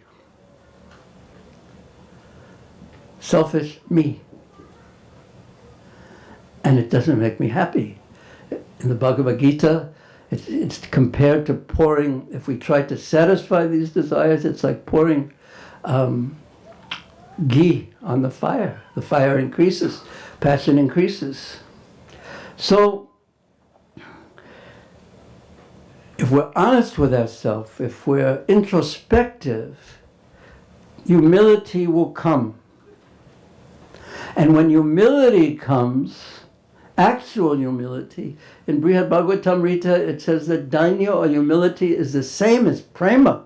Selfish me. and it doesn't make me happy. In the Bhagavad Gita, it's compared to pouring, if we try to satisfy these desires, it's like pouring ghee on the fire. The fire increases, passion increases. So, if we're honest with ourselves, if we're introspective, humility will come. And when humility comes, actual humility, in Brihad Bhagavatam Rita, it says that dainya or humility is the same as prema.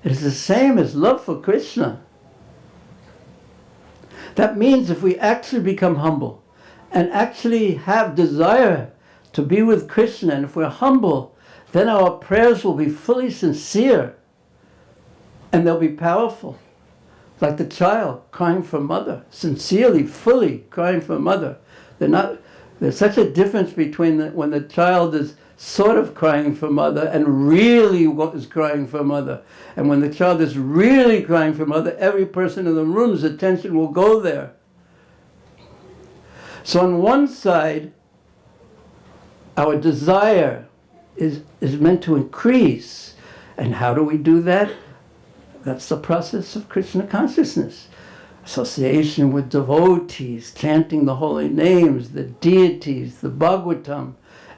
It is the same as love for Krishna. That means if we actually become humble and actually have desire to be with Krishna, and if we're humble, then our prayers will be fully sincere and they'll be powerful. Like the child crying for mother, sincerely, fully crying for mother. There's such a difference between when the child is sort of crying for mother and really is crying for mother. And when the child is really crying for mother, every person in the room's attention will go there. So on one side, our desire is meant to increase. And how do we do that? That's the process of Krishna consciousness. Association with devotees, chanting the holy names, the deities, the Bhagvatam,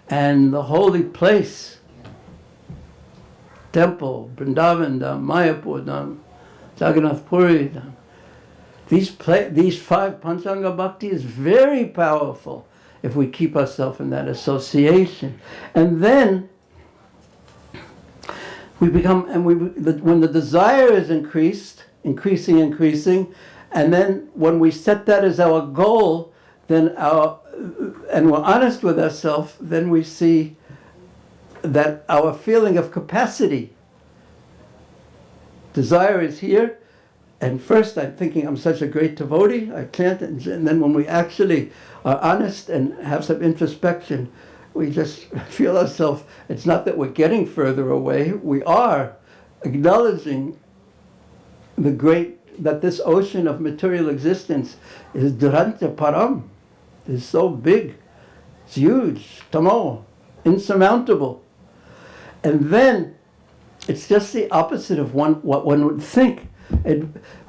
and the holy place. Temple, Vrindava Dham, Mayapur Dham, Jagannath Puri Dham. These 5 Panchanga Bhakti is very powerful if we keep ourselves in that association. And then we become, when the desire is increasing, and then when we set that as our goal, then and we're honest with ourselves, then we see that our feeling of capacity, desire is here, and first I'm thinking I'm such a great devotee, I chant, and then when we actually are honest and have some introspection, we just feel ourselves, it's not that we're getting further away, we are acknowledging that this ocean of material existence is duranta param, is so big, it's huge, tamo, insurmountable. And then it's just the opposite of what one would think.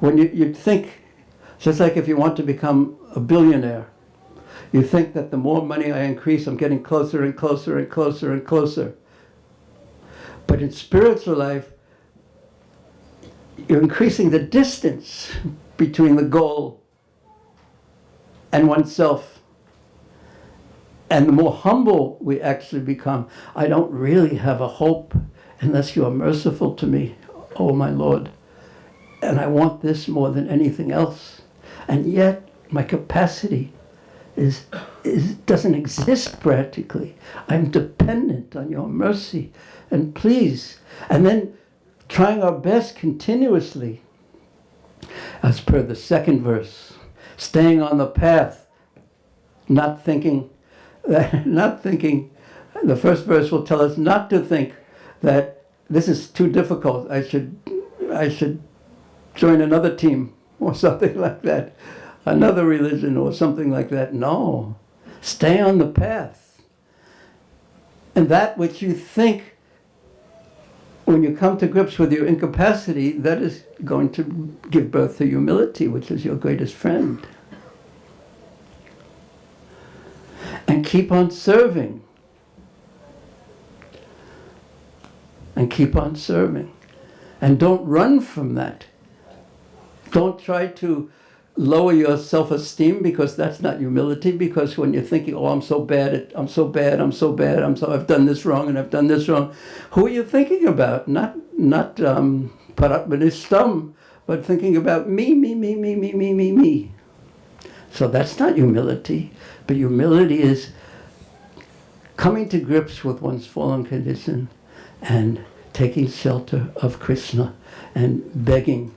When you'd think, just like if you want to become a billionaire, you think that the more money I increase, I'm getting closer and closer and closer and closer. But in spiritual life, you're increasing the distance between the goal and oneself. And the more humble we actually become, I don't really have a hope unless you are merciful to me, oh my Lord. And I want this more than anything else. And yet, my capacity doesn't exist practically. I'm dependent on your mercy. And please, and then trying our best continuously, as per the second verse, staying on the path, not thinking, the first verse will tell us not to think that this is too difficult, I should join another team or something like that, another religion or something like that. No, stay on the path. And that which you think, when you come to grips with your incapacity, that is going to give birth to humility, which is your greatest friend. And keep on serving. And keep on serving. And don't run from that. Don't try to lower your self-esteem, because that's not humility, because when you're thinking, oh, I'm so bad, I've done this wrong and I've done this wrong. Who are you thinking about? Not paratmanistam, but thinking about me. So that's not humility. But humility is coming to grips with one's fallen condition and taking shelter of Krishna and begging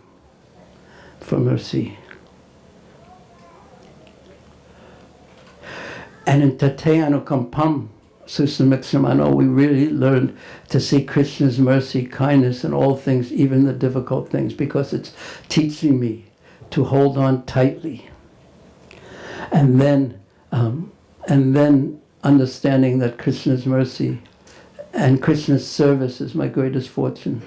for mercy. And in Tateyanukampam, Susamiksamano, we really learned to see Krishna's mercy, kindness in all things, even the difficult things, because it's teaching me to hold on tightly. And then and then understanding that Krishna's mercy and Krishna's service is my greatest fortune.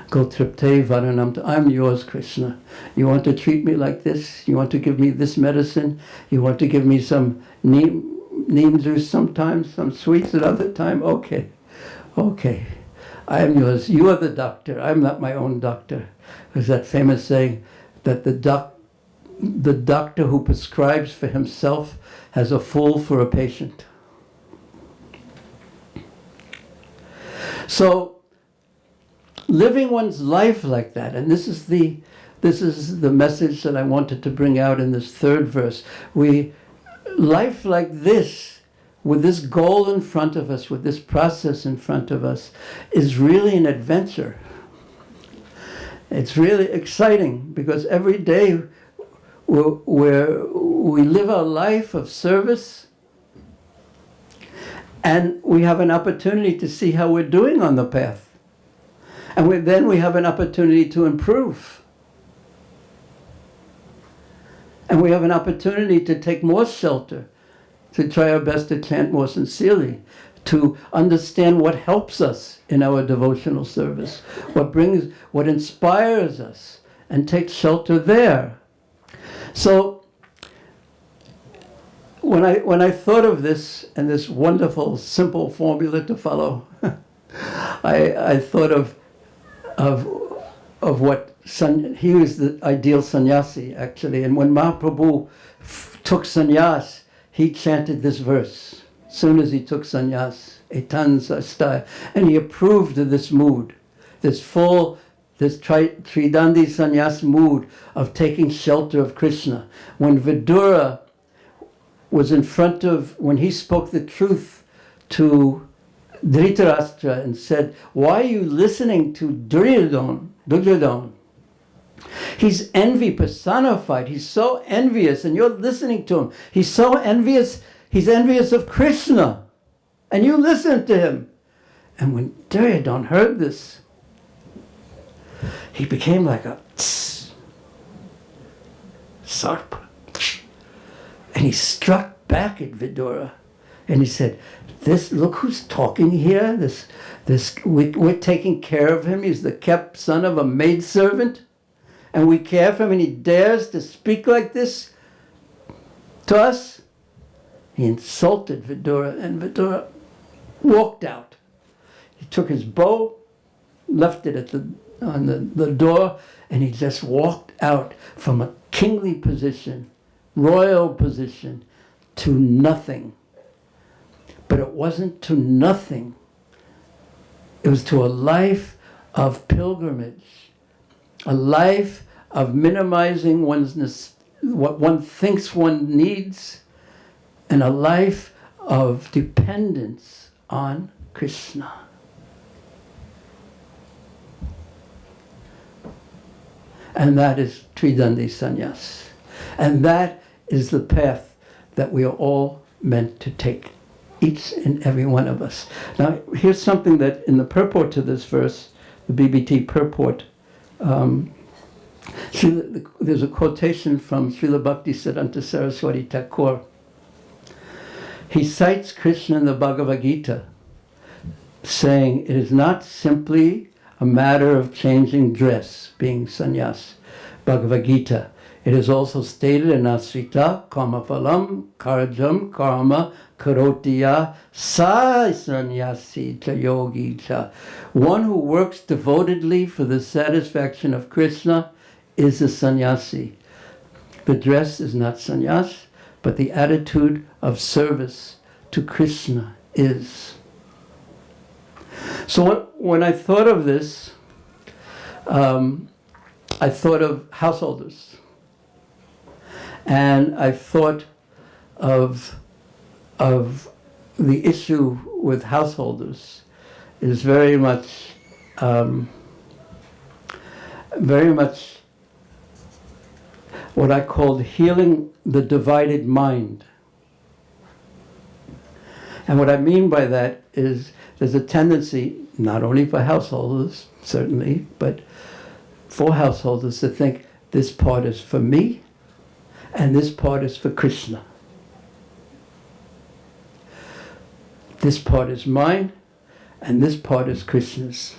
Gotripte Varanam, I'm yours, Krishna. You want to treat me like this? You want to give me this medicine? You want to give me some neem juice sometimes, some sweets at other time? Okay, okay. I am yours. You are the doctor. I'm not my own doctor. There's that famous saying that the doctor who prescribes for himself has a fool for a patient. So, living one's life like that, and this is the message that I wanted to bring out in this third verse. Life like this, with this goal in front of us, with this process in front of us, is really an adventure. It's really exciting because every day we live our life of service, and we have an opportunity to see how we're doing on the path. And then we have an opportunity to improve. And we have an opportunity to take more shelter, to try our best to chant more sincerely, to understand what helps us in our devotional service, what inspires us, and take shelter there. So, when I thought of this and this wonderful, simple formula to follow, I thought of what he was the ideal sannyasi, actually. And when Mahaprabhu took sannyas, he chanted this verse. As soon as he took sannyas, etan sastaya, and he approved of this mood, this Tridandi sannyas mood of taking shelter of Krishna. When Vidura was when he spoke the truth to Dhritarashtra and said, why are you listening to Duryodhana? He's envy personified. He's so envious, and you're listening to him. He's so envious. He's envious of Krishna, and you listen to him. And when Duryodhana heard this, he became like a sarp, and he struck back at Vidura, and he said, look who's talking here. We're taking care of him. He's the kept son of a maidservant. And we care for him, and he dares to speak like this to us. He insulted Vidura, and Vidura walked out. He took his bow, left it on the door, and he just walked out from a kingly position, royal position, to nothing. But it wasn't to nothing. It was to a life of pilgrimage, a life of minimizing what one thinks one needs, and a life of dependence on Krishna. And that is Tridandi Sannyas. And that is the path that we are all meant to take, each and every one of us. Now, here's something that in the purport to this verse, the BBT purport, there's a quotation from Srila Bhaktisiddhanta Saraswati Thakur. He cites Krishna in the Bhagavad Gita, saying it is not simply a matter of changing dress, being sannyas. Bhagavad Gita. It is also stated in Asrita, Kamaphalam, Karjam, Karma, Karotiya, Sa Sannyasi cha Yogi cha. One who works devotedly for the satisfaction of Krishna is a sannyasi. The dress is not sannyas, but the attitude of service to Krishna is. So when I thought of this, I thought of householders. And I thought of the issue with householders is very much what I called healing the divided mind. And what I mean by that is there's a tendency, not only for householders, certainly, but for householders to think this part is for me and this part is for Krishna. This part is mine, and this part is Krishna's.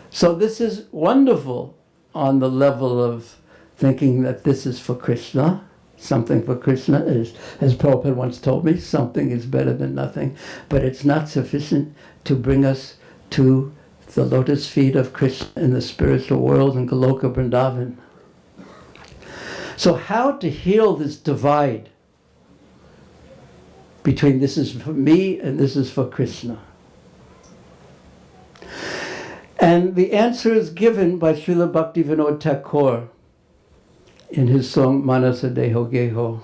So this is wonderful on the level of thinking that this is for Krishna, something for Krishna is, as Prabhupada once told me, something is better than nothing, but it's not sufficient to bring us to the lotus feet of Krishna in the spiritual world in Goloka Vrindavan. So how to heal this divide between this is for me and this is for Krishna? And the answer is given by Srila Bhaktivedanta Thakur in his song Manasa Deho Geho.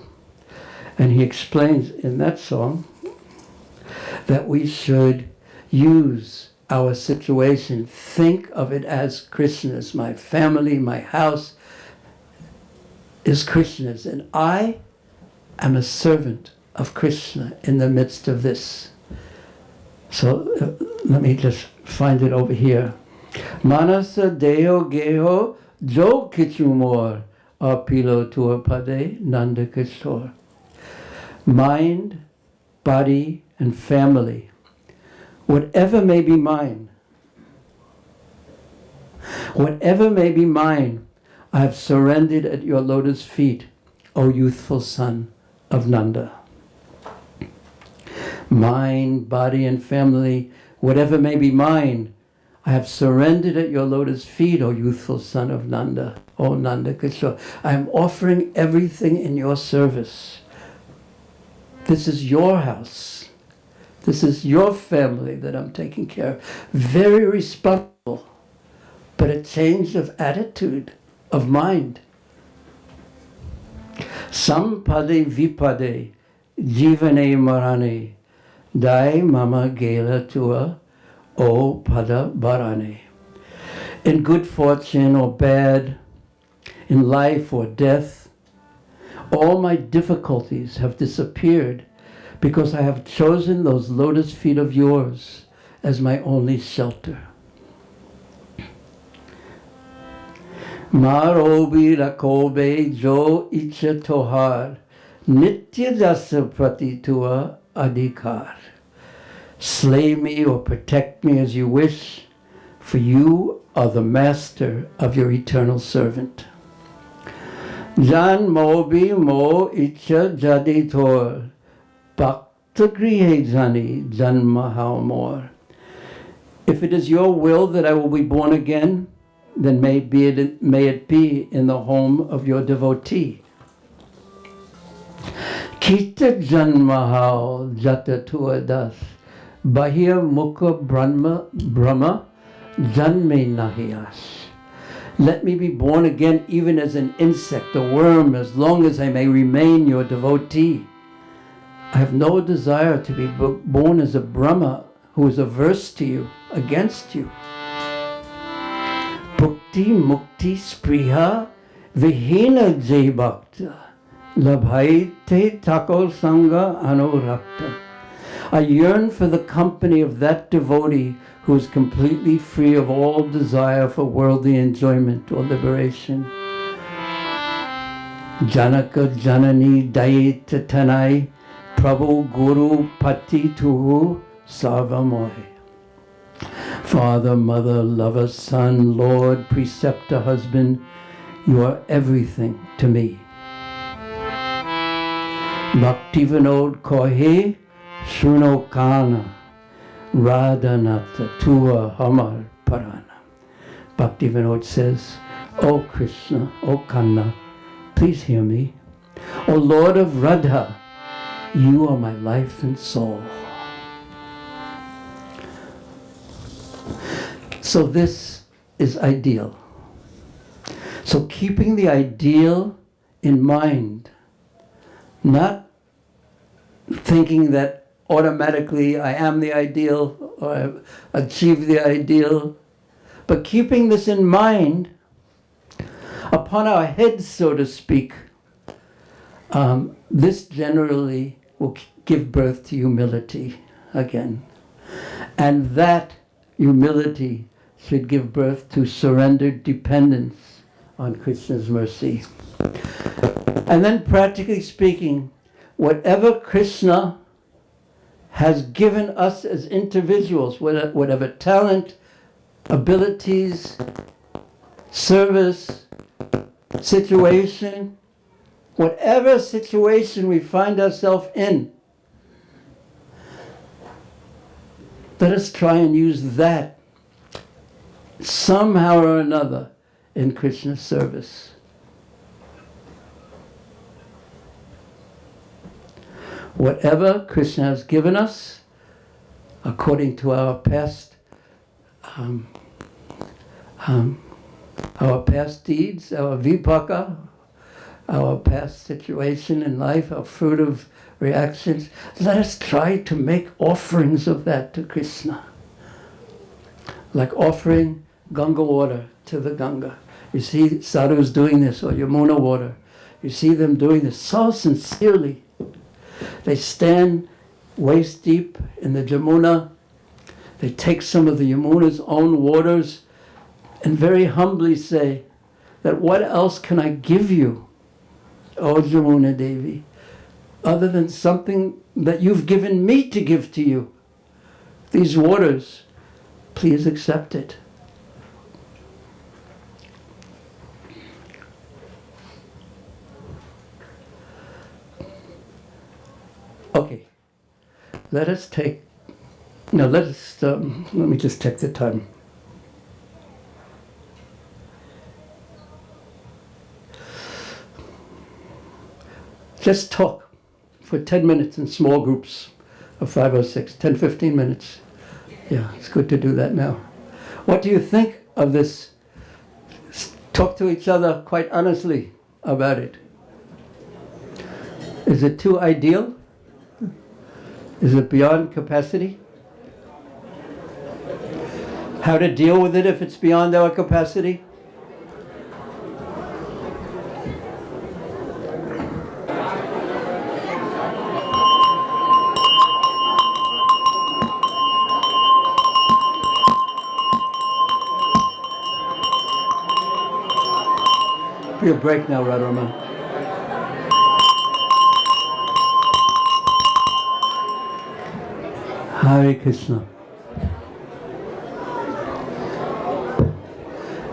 And he explains in that song that we should use our situation, think of it as Krishna's. My family, my house is Krishna's, and I am a servant of Krishna in the midst of this. So let me just find it over here. Manasa Deo Geho Jo Kichumor Apilo Tua Pade Nanda Kishore. Mind, body, and family, whatever may be mine, whatever may be mine, I have surrendered at your lotus feet, O youthful son of Nanda. Mind, body, and family, whatever may be mine, I have surrendered at your lotus feet, O youthful son of Nanda, O Nanda Kishore. I am offering everything in your service. This is your house. This is your family that I'm taking care of. Very responsible, but a change of attitude, of mind. Sampade vipade, jivane marane, dai mama gela tua, O pada barane. In good fortune or bad, in life or death, all my difficulties have disappeared because I have chosen those lotus feet of yours as my only shelter. Marobi rakobe jo icha tohar, nitya jasa pratitua adhikar. Slay me or protect me as you wish, for you are the master of your eternal servant. Jan mobi mo icha jaditor, bhakta grihe jani janma haumor. If it is your will that I will be born again, then may it be in the home of your devotee. Kita janma hao jata tuadas, bahir mukha brahma janme nahias. Let me be born again even as an insect, a worm, as long as I may remain your devotee. I have no desire to be born as a Brahma who is averse to you, against you. Bhukti mukti spriha vihina jai bhakta labhaite tako sangha anurakta. I yearn for the company of that devotee who is completely free of all desire for worldly enjoyment or liberation. Janaka janani dayita tanai Prabhu guru pati tuhu sarvamoy. Father, mother, lover, son, lord, preceptor, husband, you are everything to me. Bhaktivedanta kohe suno kana Radhanata tua hamar parana. Bhaktivedanta says, O Krishna, O Kanna, please hear me. O Lord of Radha, you are my life and soul. So this is ideal. So keeping the ideal in mind, not thinking that automatically I am the ideal or I've achieved the ideal, but keeping this in mind upon our heads, so to speak, this generally will give birth to humility again. And that humility should give birth to surrendered dependence on Krishna's mercy. And then practically speaking, whatever Krishna has given us as individuals, whatever talent, abilities, service, situation, whatever situation we find ourselves in, let us try and use that somehow or another in Krishna's service. Whatever Krishna has given us, according to our past deeds, our vipaka, our past situation in life, our fruitive reactions, let us try to make offerings of that to Krishna. Like offering Ganga water to the Ganga. You see sadhus doing this, or Yamuna water. You see them doing this so sincerely. They stand waist deep in the Jamuna. They take some of the Yamuna's own waters and very humbly say that what else can I give you, O Jamuna Devi, other than something that you've given me to give to you? These waters, please accept it. Okay, let us take, no, let me just check the time. Just talk for 10 minutes in small groups of 5 or 6, 10, 15 minutes. Yeah, it's good to do that now. What do you think of this? Talk to each other quite honestly about it. Is it too ideal? Is it beyond capacity? How to deal with it if it's beyond our capacity? Be a break now, Radharama. Hare Krishna.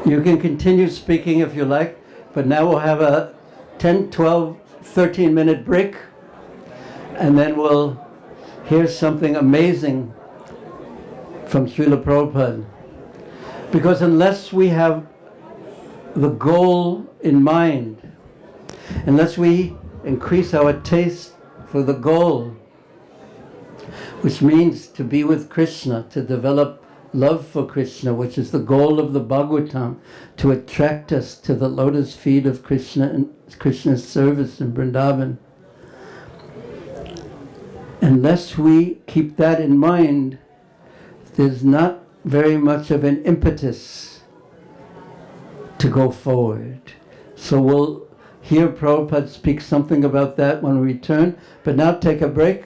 You can continue speaking if you like, but now we'll have a 10, 12, 13-minute break, and then we'll hear something amazing from Srila Prabhupada. Because unless we have the goal in mind, unless we increase our taste for the goal, which means to be with Krishna, to develop love for Krishna, which is the goal of the Bhagvatam, to attract us to the lotus feet of Krishna and Krishna's service in Vrindavan. Unless we keep that in mind, there's not very much of an impetus to go forward. So we'll hear Prabhupada speak something about that when we return, but now take a break.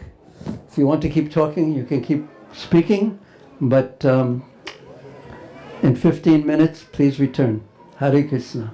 If you want to keep talking, you can keep speaking, but in 15 minutes, please return. Hare Krishna.